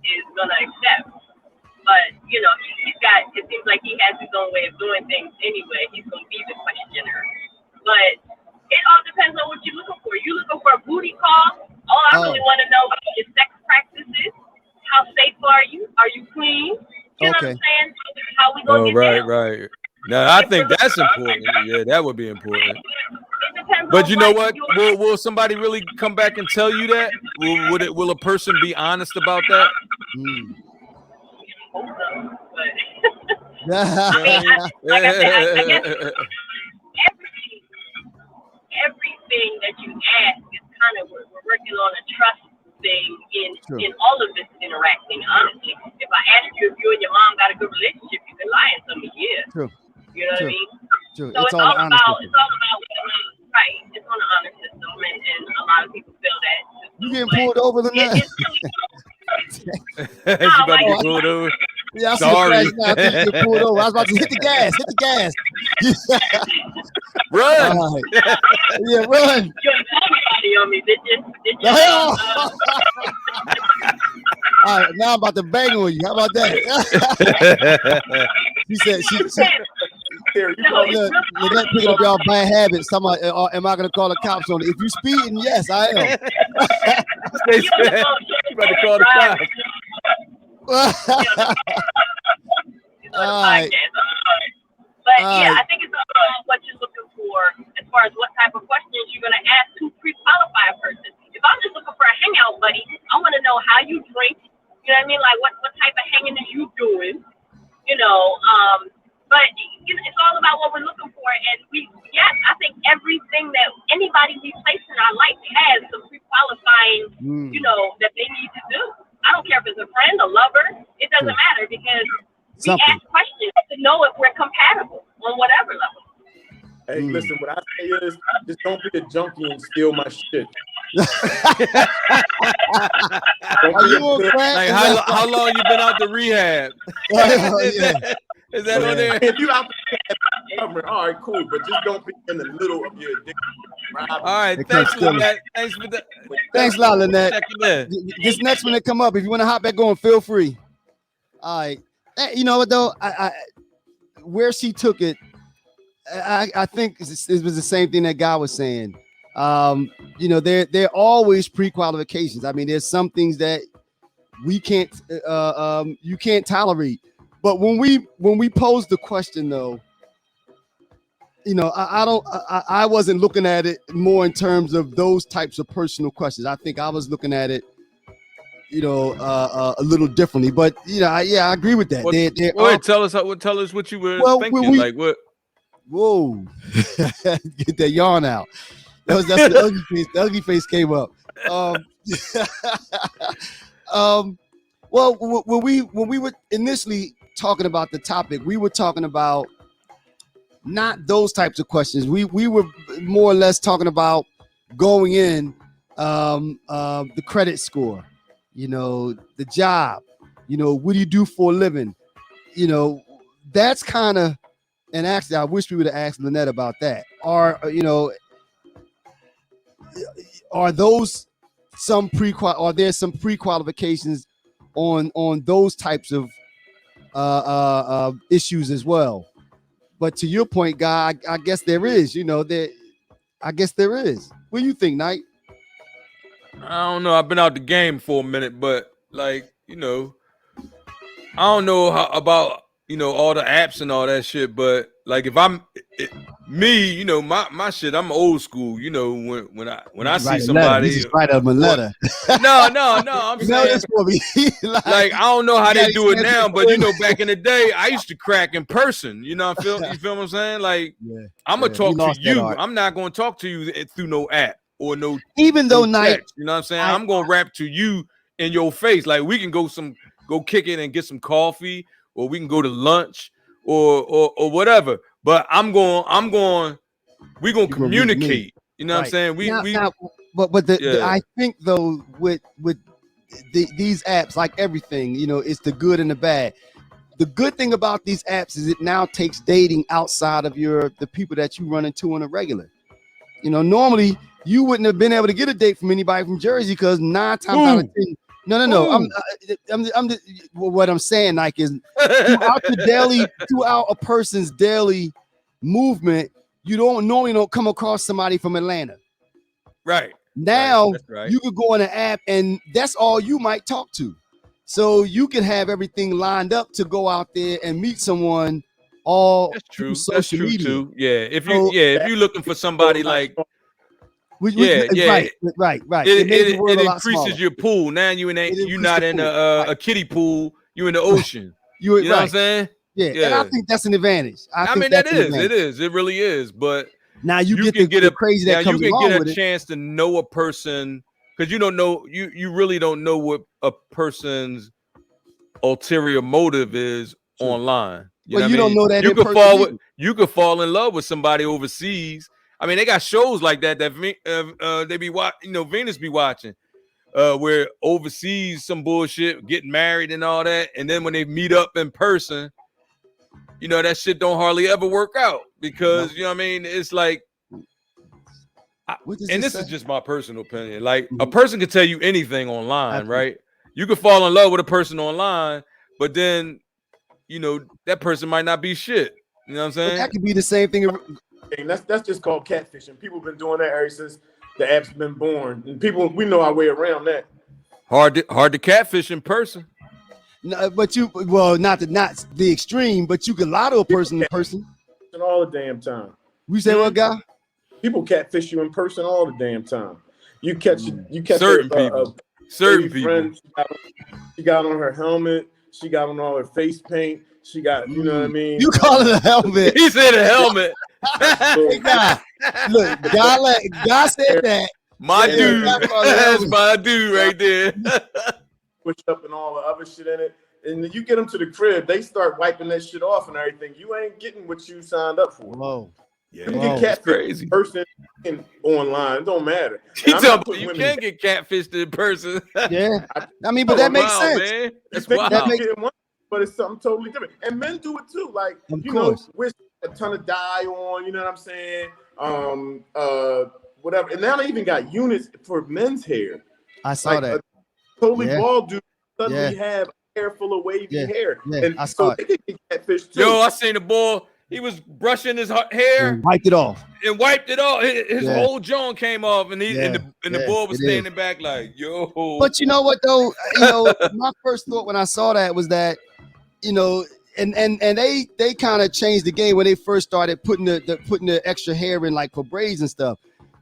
is gonna accept. But you know he's got. It seems like he has his own way of doing things anyway. He's gonna be the questioner. But it all depends on what you're looking for. You looking for a booty call? I really want to know what your sex practices. How safe are you? Are you clean? You know what I'm saying? How we gonna get down? Right. Now I think that's important. Yeah, that would be important. But you know what? Will somebody really come back and tell you that? Will a person be honest about that? I guess everything that you ask is kind of we're working on a trust thing in all of this interacting. Honestly, if I ask you if you and your mom got a good relationship, you can lie and tell me True. You know what I mean? True. So it's all about right. It's on the honor system, and a lot of people feel that. You getting pulled over than that? She's about to get pulled over. Yeah, sorry. I think you get pulled over. I was about to hit the gas. Run! Yeah, run. You ain't somebody on me, did you? All right, now I'm about to bang on you. How about that? She said, Lynette picking up y'all bad habits. Somebody, am I going to call the cops on it? If you speeding, yes, I am. You about to call the cops. All right. But yeah, I think it's about what you're looking for as far as what type of questions you're going to ask to pre-qualify a person. If I'm just looking for a hangout buddy, I want to know how you drink. You know what I mean? Like what type of hanging are you doing? You know, but you know, it's all about what we're looking for. And I think everything that anybody we place in our life has some pre-qualifying, you know, that they need to do. I don't care if it's a friend, a lover. It doesn't matter because we ask questions to know if we're compatible on whatever level. Hey, listen, what I say is just don't be a junkie and steal my shit. Are you on crack? Like how long you been out the rehab? Is that on there? If you out the all right, cool, but just don't be in the middle of your addiction. All right, thanks for that. Thanks a lot, Lynette. This next one that come up, if you want to hop back on, feel free. All right. You know what though? I where she took it, I think it was the same thing that Guy was saying. You know, they're always pre-qualifications. I mean, there's some things that we can't you can't tolerate. But when we pose the question though, you know, I wasn't looking at it more in terms of those types of personal questions. I think I was looking at it, you know, a little differently. But you know, I agree with that. Tell us what you were thinking. Like what? Whoa, get that yarn out. That's the ugly face. The ugly face came up. Well, when we were initially talking about the topic, we were talking about not those types of questions. We were more or less talking about going in, the credit score, you know, the job, you know, what do you do for a living? You know, that's kind of, and actually, I wish we would have asked Lynette about that. Are those some are there some pre-qualifications on those types of issues as well? But to your point, Guy, I guess there is, you know, I guess there is. What do you think, Knight? I don't know. I've been out the game for a minute, but like, you know, I don't know about, you know, all the apps and all that shit, but like if me, you know, my shit, I'm old school, you know, when I see somebody, you just write them a letter. No, I'm saying for me. like I don't know how they do it now, but you know, back in the day, I used to crack in person. You know, you feel what I'm saying? Like I'm gonna talk to you. I'm not gonna talk to you through no app or no even though Knight, text, you know what I'm saying? I'm gonna rap to you in your face. Like we can go kick it and get some coffee, or we can go to lunch or whatever. But we're gonna communicate. You know what I'm saying? I think though with these apps, like everything, you know, it's the good and the bad. The good thing about these apps is it now takes dating outside of the people that you run into on a regular. You know, normally you wouldn't have been able to get a date from anybody from Jersey because 9 times out of 10. No. What I'm saying, Nike, is throughout a person's daily movement, you don't come across somebody from Atlanta. Right. Now right. You could go on an app and that's all you might talk to. So you can have everything lined up to go out there and meet someone all through social media. Too. Yeah. If you're looking for somebody like right. It increases your pool. Now you're not in a kiddie pool. You're in the ocean. You know what I'm saying? Yeah, and I think that's an advantage. I mean, it is. It really is. But now you get the crazy that comes along with it. You can get a chance to know a person because you don't know. You really don't know what a person's ulterior motive is online. You don't know that. You could fall in love with somebody overseas. I mean, they got shows like that they be watching, you know, Venus be watching, where overseas some bullshit, getting married and all that, and then when they meet up in person, you know, that shit don't hardly ever work out because you know what I mean. It's like, this is just my personal opinion. Like a person can tell you anything online, right? You could fall in love with a person online, but then, you know, that person might not be shit. You know what I'm saying? But that could be the same thing. That's just called catfishing. People have been doing that ever since the app's been born, and we know our way around that. Hard to catfish in person. No, but not the extreme, but you can lie to a person in person all the damn time. We say what, Guy? People catfish you in person all the damn time. You catch certain people. Certain people. Friend, she got on her helmet. She got on all her face paint. She got, you know what I mean? You call it a helmet. He said a helmet. Hey, Guy, look, Guy said that. My dude. That's my dude right there. Push up and all the other shit in it. And then you get them to the crib, they start wiping that shit off and everything. You ain't getting what you signed up for. Whoa. Yeah, you can get catfished in person online. It don't matter. You can't get catfished in person. Yeah. I mean, but that makes sense. Man. That's wild. But it's something totally different. And men do it too. Like, you know, with a ton of dye on, you know what I'm saying? Whatever. And now they even got units for men's hair. I saw that. Totally bald dude suddenly have hair full of wavy hair. Yeah, and so they can get catfished too. Yo, I seen the boy. he was brushing his hair and wiped it off. and wiped it off. His Yeah. whole jaw came off, and the boy was it standing back like, yo. But you know what though? You know, my first thought when I saw that was that, you know, and they kind of changed the game when they first started putting the extra hair in, like for braids and stuff.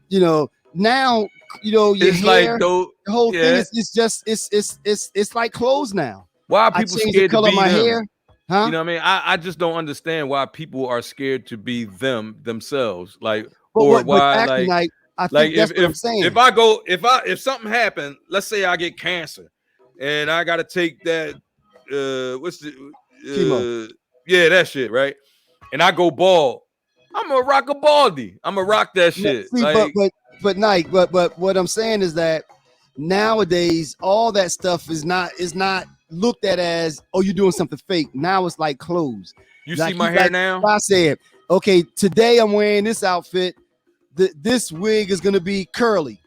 You know, now, you know, your It's hair, like though, the whole thing is just it's like clothes now. why are people I scared the color to be of my them? hair. Huh? You know what I mean? I just don't understand why people are scared to be themselves. Like, But why acting like I think that's what I'm saying. if something happened, let's say I get cancer and I gotta take that what's the Chemo. Yeah, that shit, right? And I go bald, I'm gonna rock a baldy. I'm gonna rock that shit. See, like, but Nike, but what I'm saying is that nowadays all that stuff is not looked at as, oh, you're doing something fake. Now it's like clothes. you Like, see my hair now? I said, okay, today I'm wearing this outfit. This wig is gonna be curly.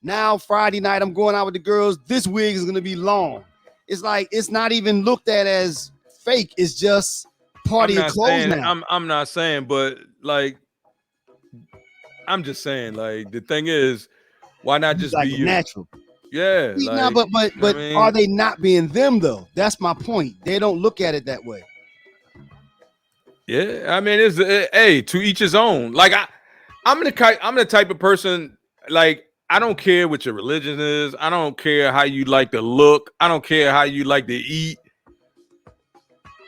Now Friday night I'm going out with the girls. This wig is gonna be long. It's like it's not even looked at as fake. It's just part of your clothes now. I'm not saying, but like, I'm just saying, like, the thing is, why not just like be you? natural? Yeah, See, like, but I mean, are they not being them though? That's my point. They don't look at it that way. yeah, I mean, it's hey, to each his own. Like, I'm the type of person, like, I don't care what your religion is. I don't care how you like to look. I don't care how you like to eat.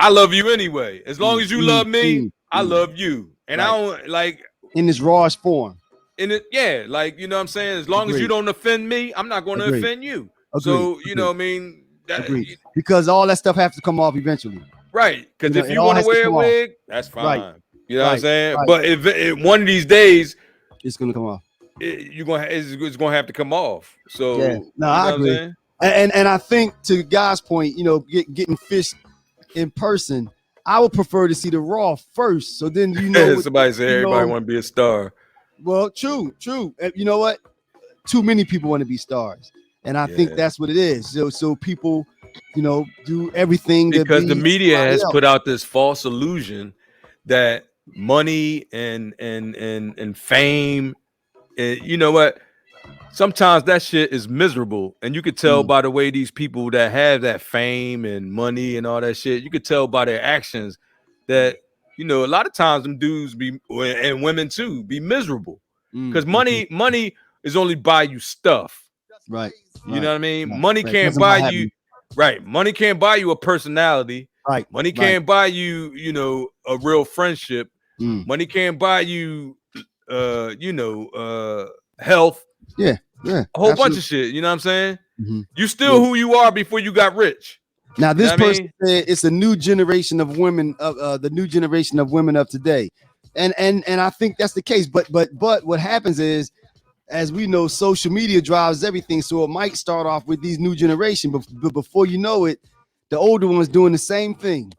I love you anyway. As long as you love me, I love you. And I don't like in this rawest form. In it, yeah, like, you know what I'm saying? As long as you don't offend me, I'm not going to offend you. So, you know what I mean? Because all that stuff has to come off eventually. Right. Because if you want to wear a wig, that's fine. Right. You know what I'm saying? Right. But if one of these days, it's going to come off. It's gonna have to come off. So yeah, no, I agree. And I think, to Guy's point, you know, getting fish in person, I would prefer to see the raw first. So then you know, somebody say everybody want to be a star. Well, true. You know what? Too many people want to be stars, and I think that's what it is. So people, you know, do everything because the media has put out this false illusion that money and fame. And you know what? Sometimes that shit is miserable, and you could tell by the way these people that have that fame and money and all that shit. You could tell by their actions that, you know, a lot of times them dudes be, and women too, be miserable because money is only buy you stuff, right? You know what I mean? Money can't buy you, right? Money can't buy you a personality, right? Money can't buy you, you know, a real friendship. Money can't buy you. Health, a whole bunch of shit. You know what I'm saying? You still who you are before you got rich. Now this person said it's a new generation of women, the new generation of women of today, and I think that's the case. But what happens is, as we know, social media drives everything. So it might start off with these new generation, but before you know it, the older ones doing the same thing.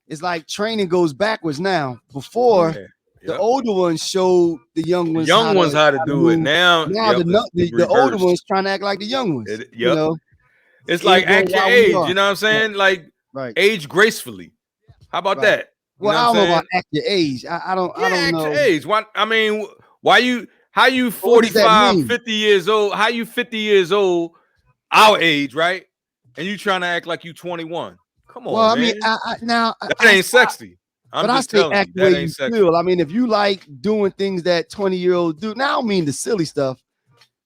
It's like training goes backwards now. Before. The older ones showed the young ones how to do it. Now the older ones trying to act like the young ones. You know, it's like act your age. You know what I'm saying? Like age gracefully. How about that? Well, I don't know about act your age. I don't know. Your age. Why? I mean, how you 45, 50 years old? How you 50 years old? Our age, right? And you trying to act like you 21? Come on, well, man. I mean, that ain't sexy. But I say act the way you feel. I mean, if you like doing things that 20-year-olds do, now I don't mean the silly stuff.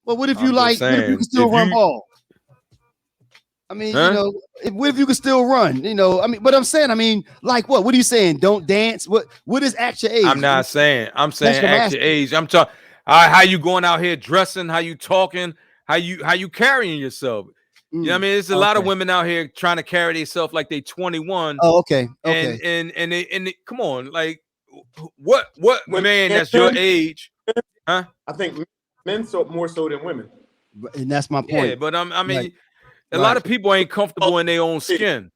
But what if you what if you can still run ball? I mean, you know, what if you can still run? You know, I mean, but I'm saying, I mean, like what? What are you saying? Don't dance? What is at your age? I'm not saying. I'm saying at your age. I'm talking how you going out here dressing, how you talking, how you carrying yourself. You know what I mean? There's a lot of women out here trying to carry themselves like they 21. Oh, okay. And they come on, like what man that's your age? Huh? I think men more so than women. And that's my point. Yeah, but I mean, a lot of people ain't comfortable in their own skin.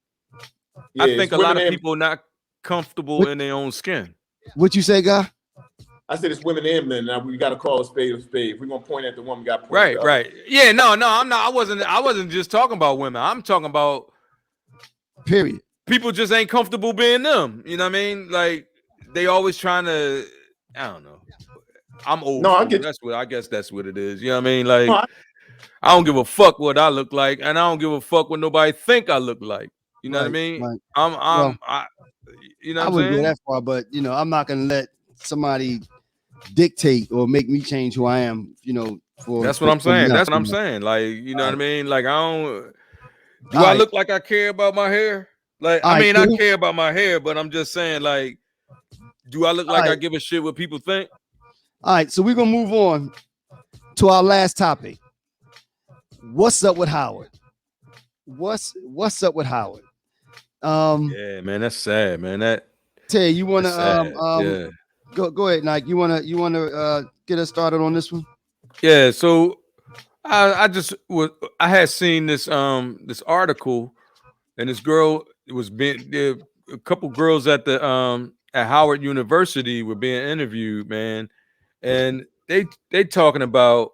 Yeah, I think a lot of people not comfortable in their own skin. What you say, Guy? I said it's women and men. Now we got to call a spade a spade. If we're gonna point at the one, we got to point right. Yeah, no, I'm not. I wasn't just talking about women. I'm talking about period. People just ain't comfortable being them. You know what I mean? Like they always trying to, I don't know. I'm old. No, I guess that's what it is. You know what I mean? Like, No, I don't give a fuck what I look like, and I don't give a fuck what nobody think I look like. You know what I mean? Right. You know what I I'm wouldn't go saying? that far, but you know, I'm not gonna let somebody dictate or make me change who I am. You know, That's what I'm saying. That's what I'm saying. Like, you know what I mean? Like, I don't. Do I look like I care about my hair? Like, I mean, I care about my hair, but I'm just saying, like, do I look like I give a shit what people think? All right, so we're gonna move on to our last topic. What's up with Howard? What's up with Howard? Yeah, man, that's sad, man. Terry, you wanna yeah. go ahead, Nike. You wanna get us started on this one? Yeah, so I had seen this this article, and this girl was being a couple girls at the at Howard University were being interviewed, man, and they talking about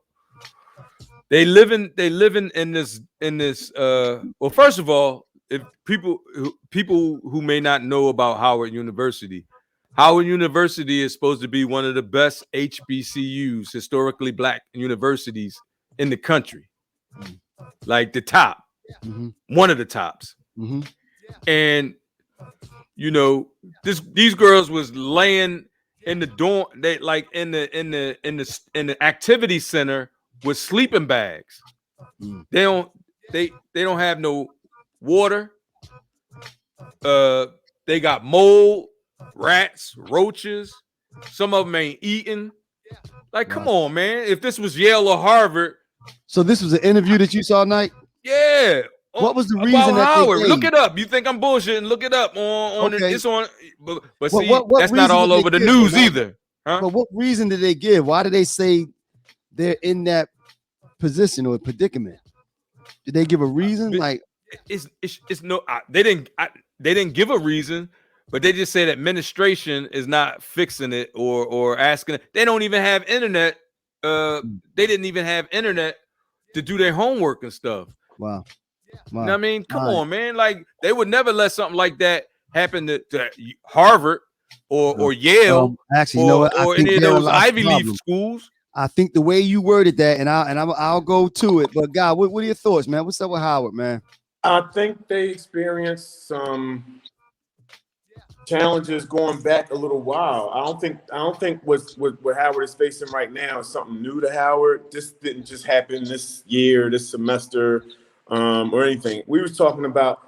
they living in this well, first of all, if people who may not know about Howard University is supposed to be one of the best HBCUs, historically black universities in the country, like the top, one of the tops. And you know, these girls was laying in the dorm, they like in the activity center with sleeping bags. They don't have no water. They got mold, rats, roaches. Some of them ain't eating. Like, come on, man. If this was Yale or Harvard. So this was an interview that you saw, Nike? Yeah. What was the reason that Howard? Look it up. You think I'm bullshitting? Look it up on okay. It's on. But see, what that's not all over the news either. Huh? But what reason did they give? Why did they say they're in that position or predicament? Did they give a reason? Like, it's no. They didn't give a reason, but they just said administration is not fixing it or asking it. They don't even have internet. They didn't even have internet to do their homework and stuff. Wow. You know what I mean? Come on, man. Like, they would never let something like that happen to Harvard or Yale. Actually, you know what? Or any of those Ivy League schools. I think the way you worded that, and I'll go to it. But God, what are your thoughts, man? What's up with Howard, man? I think they experienced some challenges going back a little while. I don't think what Howard is facing right now is something new to Howard. This didn't just happen this year, this semester, or anything. We was talking about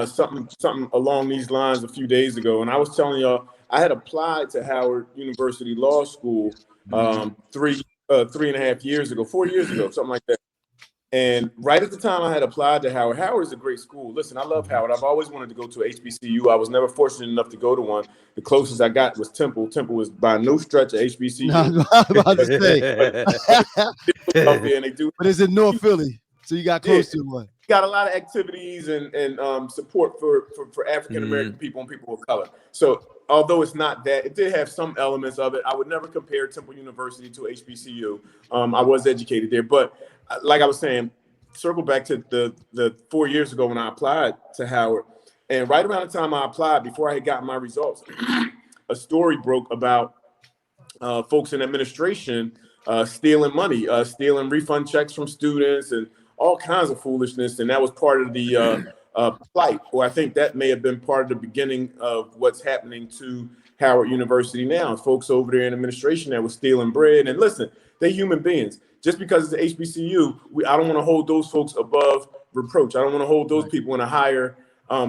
something along these lines a few days ago, and I was telling y'all I had applied to Howard University Law School 3.5 years ago, 4 years ago, something like that. And right at the time I had applied to Howard. Howard is a great school. Listen, I love Howard. I've always wanted to go to HBCU. I was never fortunate enough to go to one. The closest I got was Temple. Temple was by no stretch of HBCU. No, I was about to say. But it's in North Philly, so you got close to one. Got a lot of activities and support for African American people and people of color. So although it's not that, it did have some elements of it. I would never compare Temple University to HBCU. I was educated there, but like I was saying, circle back to the 4 years ago when I applied to Howard, and right around the time I applied, before I had gotten my results, a story broke about folks in administration stealing money, stealing refund checks from students, and all kinds of foolishness. And that was part of the plight, or I think that may have been part of the beginning of what's happening to Howard University now. Folks over there in administration that was stealing bread. And listen, they're human beings. Just because it's the HBCU, I don't want to hold those folks above reproach. I don't want to hold those people in a higher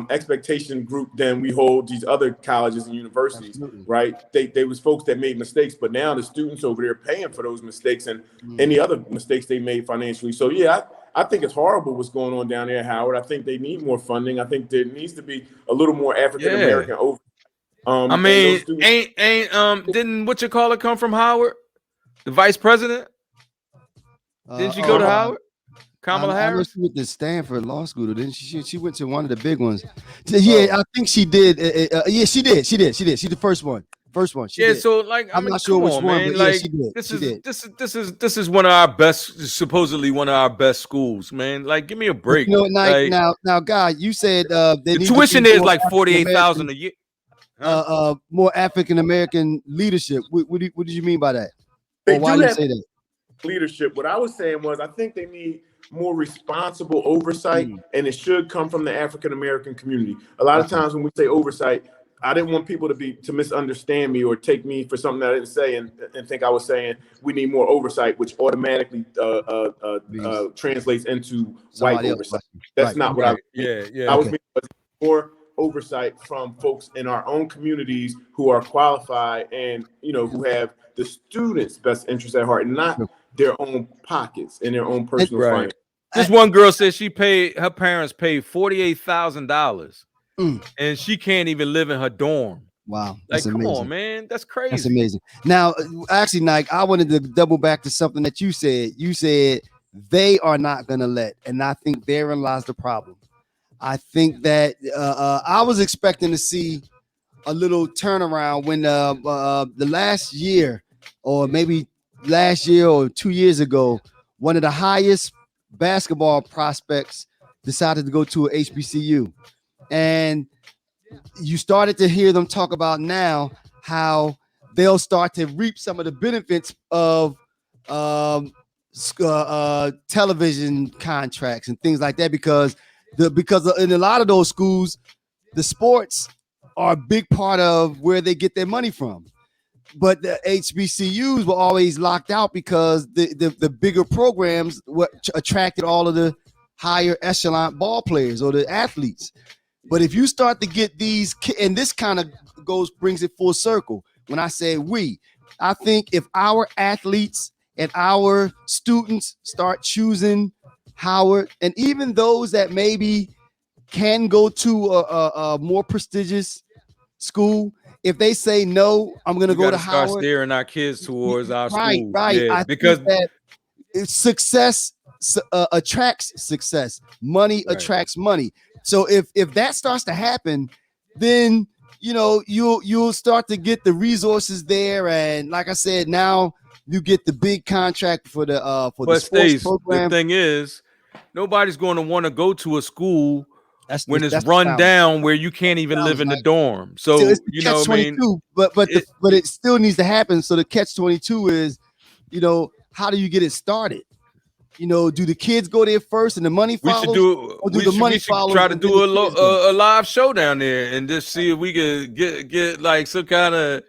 expectation group than we hold these other colleges and universities. Absolutely. Right? They was folks that made mistakes, but now the students over there paying for those mistakes and any other mistakes they made financially. So yeah, I think it's horrible what's going on down there at Howard. I think they need more funding. I think there needs to be a little more African American over. I mean, didn't what you call it come from Howard? The vice president? Didn't she go to Howard? Kamala Harris? She went to Stanford Law School, didn't she? She went to one of the big ones. Yeah, I think she did. Yeah, she did. She's the first one. She did. So like, I'm not sure which one, but like, she did. This is one of our best, supposedly one of our best schools, man. Like, give me a break. You know, now, guy, you said the tuition there is like $48,000 a year. more African American leadership. What did you mean by that? They or why do you have say that? leadership. What I was saying was I think they need more responsible oversight, and it should come from the African American community. A lot of times when we say oversight, I didn't want people to misunderstand me or take me for something that I didn't say and think I was saying we need more oversight, which automatically translates into white oversight. That's not what I mean. I was meaning more oversight from folks in our own communities who are qualified and who have the students' best interest at heart, and not their own pockets and their own personal finance. This one girl said her parents paid $48,000 and she can't even live in her dorm. Wow. Like, come on, man. That's crazy. That's amazing. Now, actually, Nike, I wanted to double back to something that you said. You said they are not going to let, and I think therein lies the problem. I think that I was expecting to see a little turnaround when the last year, or maybe last year or 2 years ago, one of the highest basketball prospects decided to go to a HBCU, and you started to hear them talk about now how they'll start to reap some of the benefits of television contracts and things like that, because in a lot of those schools, the sports are a big part of where they get their money from. But the HBCUs were always locked out because the bigger programs attracted all of the higher echelon ball players or the athletes. But if you start to get these, and this kind of brings it full circle. When I say we, I think if our athletes and our students start choosing Howard, and even those that maybe can go to a more prestigious school, if they say no, I'm going to go to Howard. Start steering our kids towards our school. Right. Yeah, because that success attracts success. Money attracts money. So if that starts to happen, then you'll start to get the resources there, and like I said, now you get the big contract for the sports program. The thing is, nobody's going to want to go to a school when it's run down where you can't even live in the dorm. So it's the catch-22, but it still needs to happen. So the catch-22 is, how do you get it started? Do the kids go there first and the money follows? We should try to do a live show down there and just see if we could get like some kind of,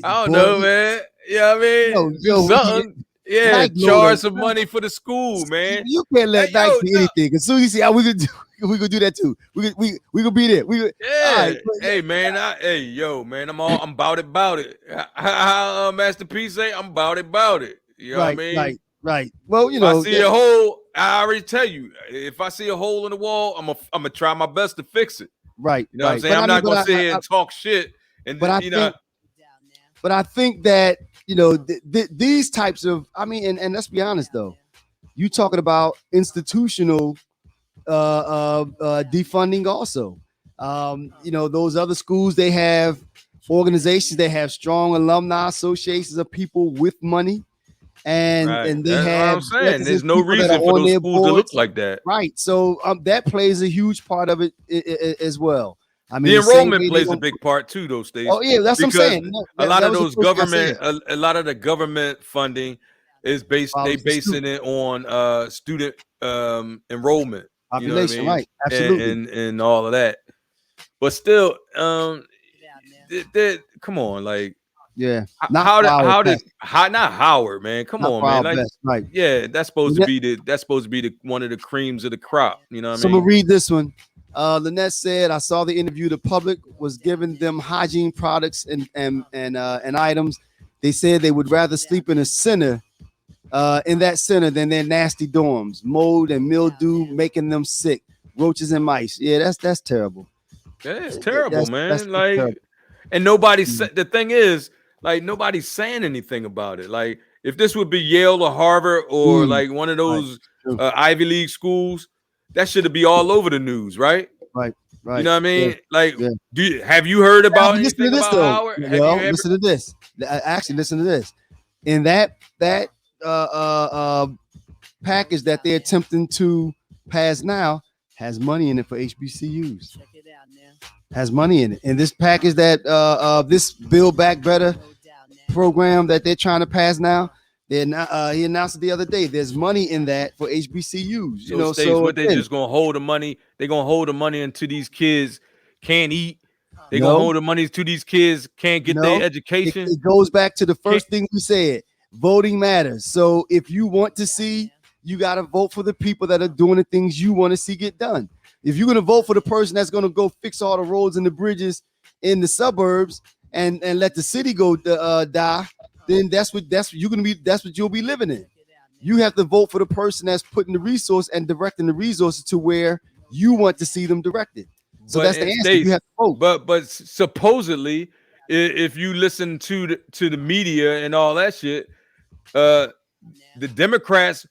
I don't know, man. Yeah, I mean, do something. Yeah, charge some money for the school, man. You can't let Nike do anything. As soon as you see how we could do that too. We could be there. Right, hey man, man, I'm about it. How Master P say, I'm about it. You know what I mean? Right. Well, if I see a hole, I already tell you. If I see a hole in the wall, I'm gonna try my best to fix it. Right. You know what I'm saying? I'm not gonna sit here and talk shit. And but I think that these types of, and let's be honest though, you talking about institutional defunding also. Those other schools, they have organizations, they have strong alumni associations of people with money. And they have, I'm saying there's no reason for those schools to look like that. Right. So that plays a huge part of it as well. I mean, the enrollment plays a big part too, those states. Oh yeah, that's what I'm saying. A lot of those government, a lot of the government funding is basing it on student enrollment, population, right? Absolutely, and all of that. But still, come on, like. Yeah, not Howard, man. Come on, man. Like, right. Yeah, that's supposed to be the one of the creams of the crop. You know what I mean? So I'm gonna read this one. Lynette said, I saw the interview. The public was giving them hygiene products and items. They said they would rather sleep in a center, in that center, than their nasty dorms. Mold and mildew making them sick. Roaches and mice. Yeah, that's terrible. Yeah, it's terrible, man. That's terrible. And nobody said, the thing is, like, nobody's saying anything about it. Like, if this would be Yale or Harvard or like one of those Ivy League schools, that should be all over the news, right? Right. You know what I mean? Have you heard about anything about Howard? Listen to this. Actually, listen to this. In that package that they're attempting to pass now has money in it for HBCUs. Check it out now. has money in it. And this package that this Build Back Better program that they're trying to pass now, he announced it the other day. There's money in that for HBCUs. So what they just gonna hold the money? They're gonna hold the money until these kids can't eat. They're gonna hold the money until these kids can't get their education. It goes back to the first thing we said. Voting matters. So if you want to see, you got to vote for the people that are doing the things you want to see get done. If you're going to vote for the person that's going to go fix all the roads and the bridges in the suburbs and let the city go die, then that's what you'll be living in. You have to vote for the person that's putting the resource and directing the resources to where you want to see them directed. So that's the answer. You have to vote. But supposedly, if you listen to the media and all that shit, the Democrats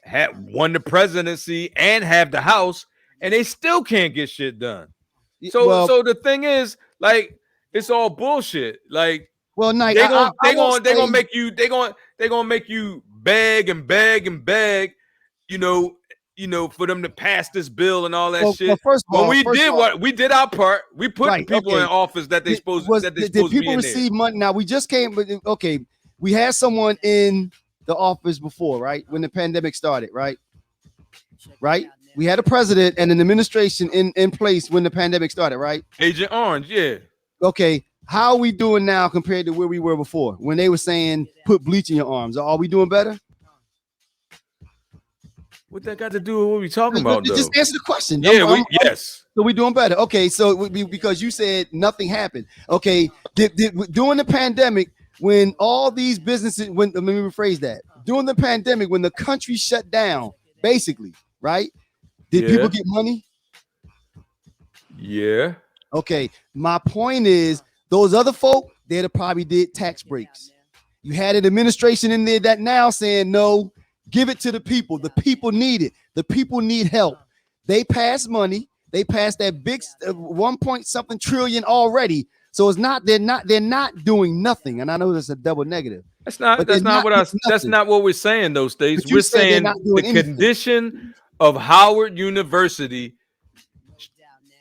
had won the presidency and have the House, and they still can't get shit done. So the thing is, like, it's all bullshit. Like, well, Knight, they're gonna make you beg and beg and beg, for them to pass this bill and all that shit. Well, first of all, we did our part. We put the people in office that they supposed to be in there. Did people receive money? Now we just came, but okay, we had someone in the office before, right? When the pandemic started, right? Right? We had a president and an administration in place when the pandemic started, right? Agent Orange, yeah. Okay, how are we doing now compared to where we were before when they were saying put bleach in your arms? Are we doing better? What that got to do with what we talking about, though? Just answer the question. Yeah, yes. So we're doing better. Okay, so because you said nothing happened. Okay, during the pandemic, when all these businesses, let me rephrase that. During the pandemic, when the country shut down, basically, right? Did people get money? Yeah. Okay, my point is, those other folk, they'd have probably did tax breaks. You had an administration in there that now saying, no, give it to the people. The people need it. The people need help. They passed money. They passed that big 1.something trillion already. So it's not, they're not doing nothing. And I know that's a double negative. That's not what we're saying, though, States. We're saying the condition of Howard University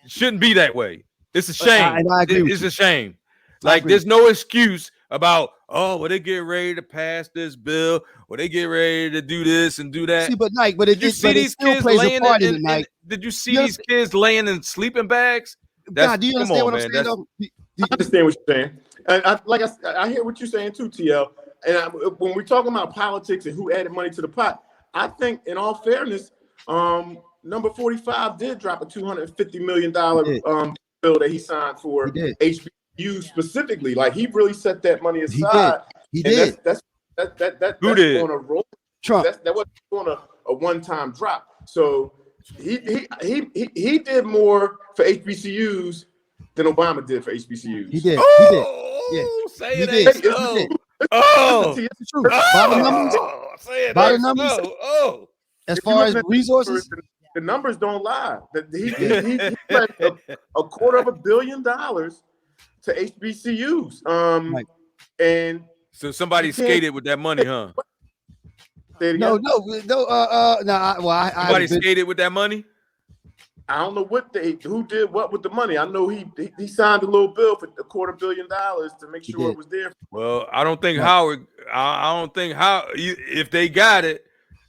shouldn't be that way. It's a shame. It's a shame. Like, there's no excuse about, they get ready to pass this bill, or they get ready to do this and do that. See, but did you see these kids laying did you see these kids laying in sleeping bags? God, do you understand what I'm saying? I understand what you're saying. And I hear what you're saying too, TL. And when we're talking about politics and who added money to the pot, I think, in all fairness, number 45 did drop a $250 million bill that he signed for HBCU specifically. Like, he really set that money aside. He did. That's Who did? On a roll. Trump. That wasn't on a one-time drop. So he did more for HBCUs than Obama did for HBCUs. He did. Say it ain't so. By the numbers. As far as resources, the numbers don't lie. He pledged $250 million to HBCUs. And so somebody skated with that money, huh? No. Somebody skated with that money. I don't know who did what with the money. I know he signed a little bill for $250 million to make sure it was there. Well, I don't think Howard. I don't think if they got it,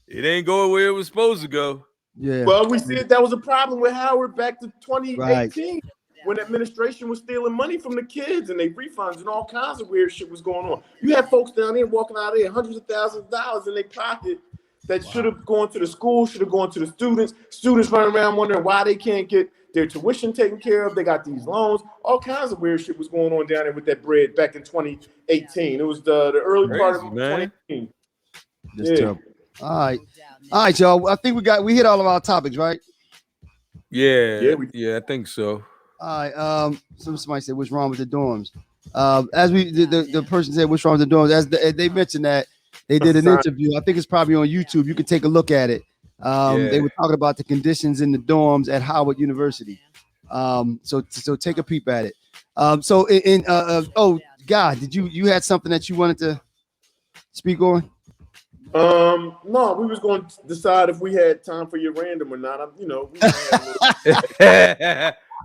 it ain't going where it was supposed to go. Yeah. Well, we said that was a problem with Howard back to 2018 when administration was stealing money from the kids and they refunds and all kinds of weird shit was going on. You had folks down there walking out of there hundreds of thousands of dollars in their pocket that should have gone to the school, should have gone to the students. Students running around wondering why they can't get their tuition taken care of. They got these loans. All kinds of weird shit was going on down there with that bread back in 2018. It was the early part of 2018. Terrible. All right, y'all. I think we hit all of our topics, right? Yeah, I think so. All right. Somebody said, "What's wrong with the dorms?" As the person said, "What's wrong with the dorms?" As they mentioned that. They did an interview. I think it's probably on YouTube. You can take a look at it. They were talking about the conditions in the dorms at Howard University. So take a peep at it. God, did you had something that you wanted to speak on? No, we was going to decide if we had time for your random or not. We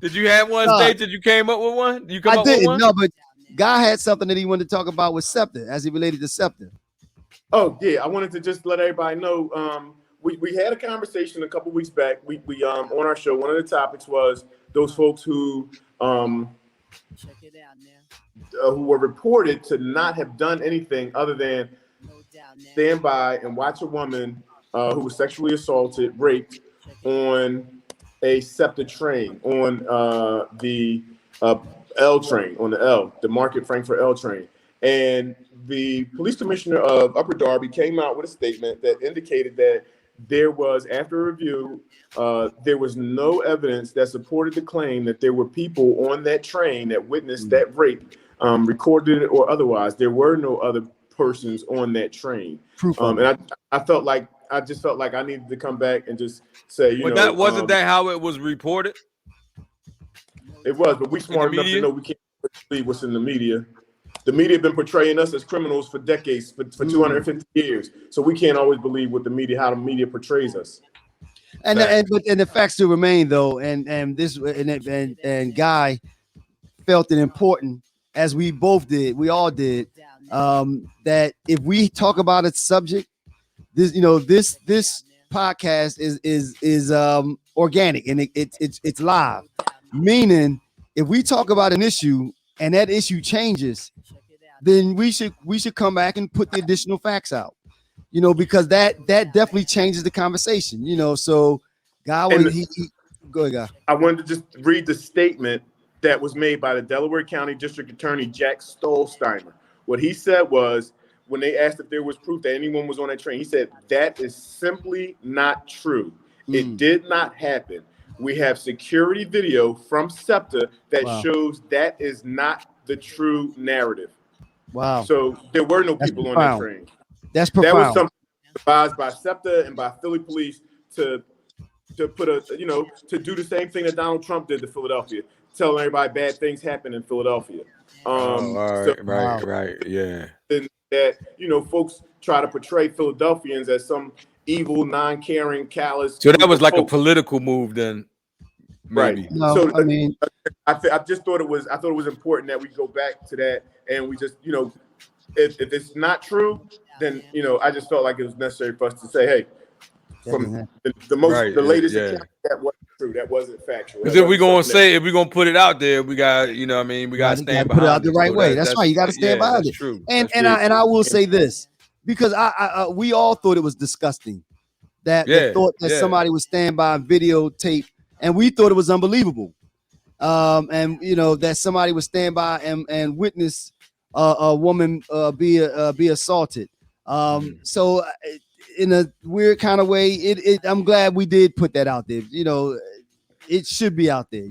Did you have one state that you came up with one? You come I up with didn't. one? No, but Guy had something that he wanted to talk about with SEPTA as he related to SEPTA. Oh yeah, I wanted to just let everybody know. We had a conversation a couple weeks back. We on our show, one of the topics was those folks who were reported to not have done anything other than stand by and watch a woman who was sexually assaulted, raped on a SEPTA train, on the L train, on the L, the Market Frankfurt L train. And the police commissioner of Upper Darby came out with a statement that indicated that there was, after review, there was no evidence that supported the claim that there were people on that train that witnessed that rape, recorded it or otherwise. There were no other persons on that train. And I just felt like I needed to come back and just say, that wasn't that how it was reported? It was, but we smart enough to know we can't believe what's in the media. The media have been portraying us as criminals for decades, for 250 years. So we can't always believe what how the media portrays us. And the facts still remain though, and Guy felt it important, as we both did, we all did, that if we talk about a subject, this podcast is organic and it's live. Meaning, if we talk about an issue and that issue changes, then we should come back and put the additional facts out, because that definitely changes the conversation, So, Guy, go ahead, Guy. I wanted to just read the statement that was made by the Delaware County District Attorney Jack Stolsteiner. What he said was, when they asked if there was proof that anyone was on that train, he said, "That is simply not true. It did not happen. We have security video from SEPTA that shows that is not the true narrative." Wow. So there were no people on that train. That's profound. That was something advised by SEPTA and by Philly police to put to do the same thing that Donald Trump did to Philadelphia, telling everybody bad things happen in Philadelphia. Right, yeah. That folks try to portray Philadelphians as some evil, non-caring, callous. So that was like a political move, then. Maybe. Right. No, So I mean, I just thought it was important that we go back to that, and we just if it's not true, then I just felt like it was necessary for us to say, hey, from the latest account, that wasn't true, that wasn't factual. Because if we're gonna put it out there, we got we got to stand behind put it out the right way. That's right. You got to stand behind it. True. And I will say this, because we all thought it was disgusting that the thought that somebody would stand by and videotape, and we thought it was unbelievable. And that somebody would stand by and witness a woman be assaulted. So in a weird kind of way, I'm glad we did put that out there. It should be out there.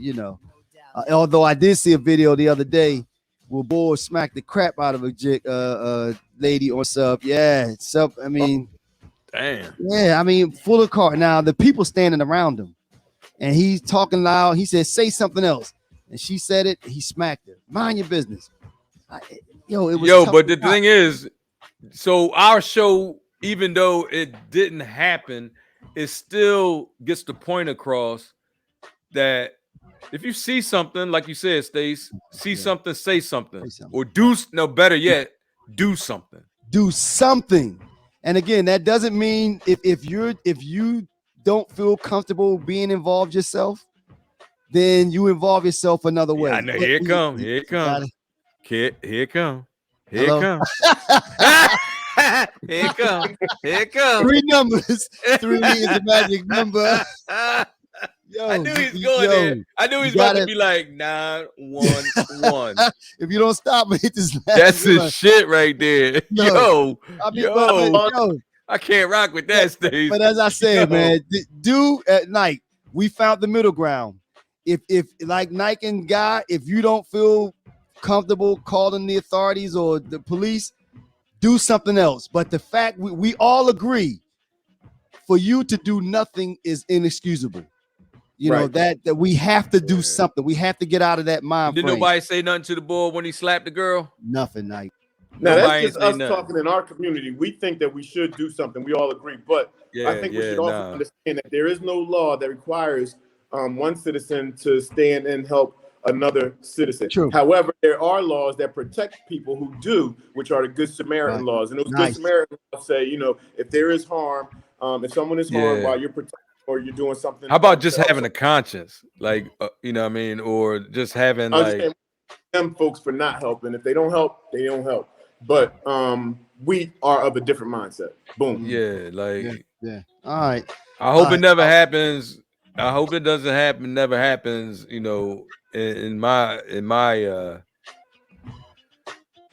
Although I did see a video the other day where boy smacked the crap out of a lady on sub. Yeah, sub. I mean, damn. Yeah, I mean, full of car. Now the people standing around him, and he's talking loud. He said, "Say something else," and she said it. He smacked her. Mind your business. It was but the thing is, so our show, even though it didn't happen, it still gets the point across that if you see something, like you said, Stace, something, say something, or better yet, do something. Do something. And again, that doesn't mean if you don't feel comfortable being involved yourself, then you involve yourself another way. I know. Here it comes. Here it comes. Here it comes. Here it comes. Here it comes. Here it comes. 3 numbers. 3 is the magic number. Yo, I knew he's going there. I knew he's about to be like 911. If you don't stop and hit this, that's his shit right there. Yo, I can't rock with that, Steve. But as I said, man, do at night. We found the middle ground. If like Nike and Guy, if you don't feel comfortable calling the authorities or the police, do something else. But the fact we all agree, for you to do nothing is inexcusable. That we have to do something. We have to get out of that mind. Did nobody say nothing to the boy when he slapped the girl? Nothing, Nike. Now Nobody that's ain't just say us nothing. talking in our community. We think that we should do something. We all agree, but I think we should also understand that there is no law that requires one citizen to stand and help another citizen. True. However, there are laws that protect people who do, which are the Good Samaritan laws. And those Good Samaritan laws say, you know, if there is harm, if someone is harmed while you're protecting or you're doing something. How about just having a conscience, like you know what I mean, or just having like them folks for not helping. If they don't help, they don't help. But we are of a different mindset. Boom. Yeah, like yeah. All right. I hope it never happens. I hope it doesn't happen. Never happens. You know, in my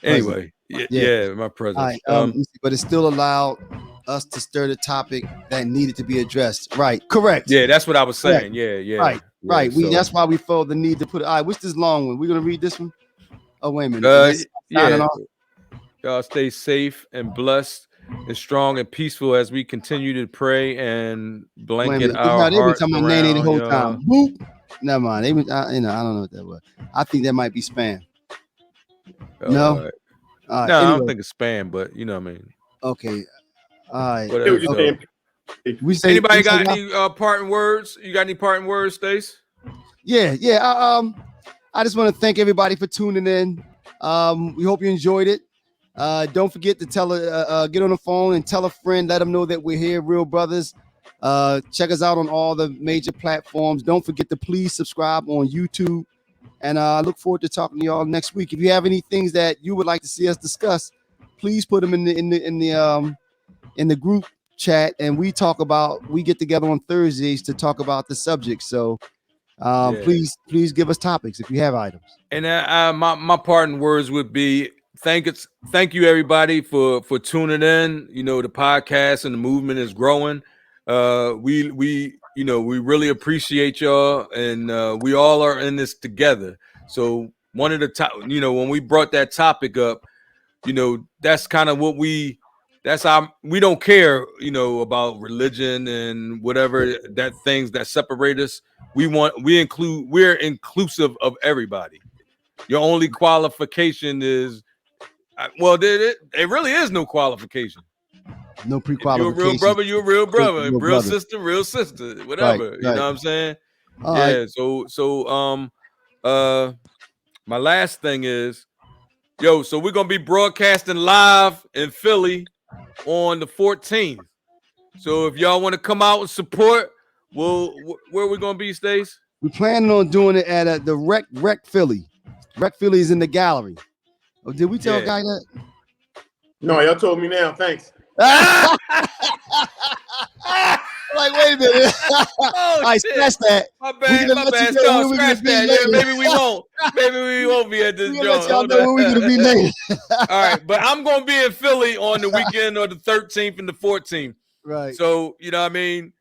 anyway. Yeah, my presence. All right. But it still allowed us to stir the topic that needed to be addressed. Right. Correct. Yeah, that's what I was saying. Correct. Yeah. Right. Yeah, right. so. That's why we felt the need to put it. All right. What's this long one? We're gonna read this one. Oh, wait a minute. Y'all stay safe and blessed and strong and peaceful as we continue to pray and blanket our hearts around the whole time. Boop. Never mind. I don't know what that was. I think that might be spam. No. No, I don't think it's spam, but you know what I mean. Okay. All right. Okay. Anybody got any parting words? You got any parting words, Stace? Yeah. I just want to thank everybody for tuning in. We hope you enjoyed it. Don't forget to get on the phone and tell a friend, let them know that we're here, Real Brothers. Check us out on all the major platforms. Don't forget to please subscribe on YouTube. And I look forward to talking to y'all next week. If you have any things that you would like to see us discuss, please put them in the group chat, and we get together on Thursdays to talk about the subject. So please give us topics if you have items. And my parting words would be thank you everybody for tuning in. You know, the podcast and the movement is growing. We really appreciate y'all, and we all are in this together. So one of the top, you know, when we brought that topic up, you know, that's kind of what we don't care, you know, about religion and whatever that things that separate us. We're inclusive of everybody. Your only qualification is, it really is no qualification. No pre-qualification. You're a real brother. You're a real brother. Real sister. Whatever. Right. You know what I'm saying? All yeah. Right. So my last thing is, so we're gonna be broadcasting live in Philly on the 14th. So if y'all want to come out and support, where are we gonna be, Stace? We're planning on doing it at the Rec Philly. Rec Philly is in the gallery. Oh, did we tell a guy that? No, y'all told me now. Thanks. Like, wait a minute. I scratch that. My bad. No, scratch that. Yeah, maybe we won't. Maybe we won't be at this joint. Let y'all know where we're gonna be later. All right, but I'm gonna be in Philly on the weekend or the 13th and the 14th. Right. So you know what I mean.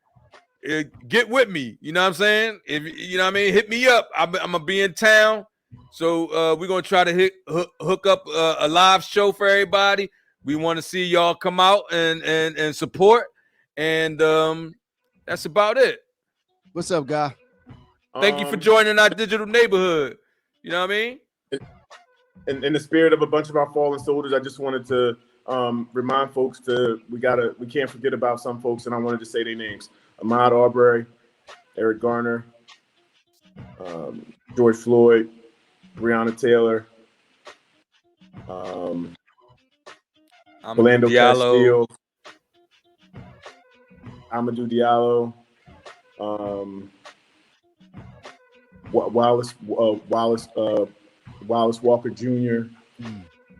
Get with me. You know what I'm saying? If you know what I mean, hit me up. I'm gonna be in town. So we're gonna try to hook up a live show for everybody. We want to see y'all come out and support, and that's about it. What's up, guy? Thank you for joining our digital neighborhood. You know what I mean? In the spirit of a bunch of our fallen soldiers, I just wanted to remind folks we can't forget about some folks, and I wanted to say their names: Ahmaud Arbery, Eric Garner, George Floyd, Breonna Taylor, Philando Castile, Amadou Diallo, Wallace Walker Jr.,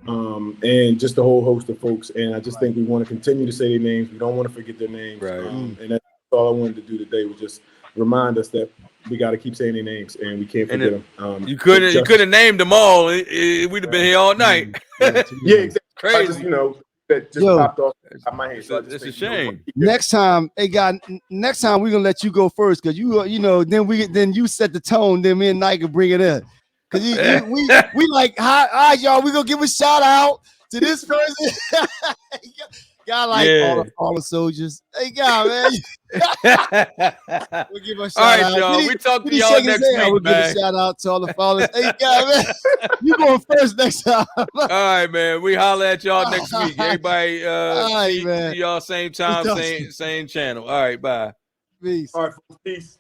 and just a whole host of folks. And I just think we want to continue to say their names. We don't want to forget their names. Right. And that's all I wanted to do today, was just remind us that we got to keep saying their names, and we can't forget them. You could have named them all. We'd have been here all night. Yeah, exactly. Crazy. Just, that just popped off my head. So it's a shame. Next time, hey God, next time we're gonna let you go first, because then you set the tone. Then me and Nike can bring it in. Cause we like, hi y'all. We gonna give a shout out to this person. God, like all the soldiers. Hey, God, man. We'll give a shout All right, out. y'all. We talk to y'all next week, We'll give a man. shout out to all the fathers. Hey, God, man. You going first next time. All right, man. We holler at y'all next week. Everybody, right, see y'all same time, same channel. All right, bye. Peace. All right, folks, peace.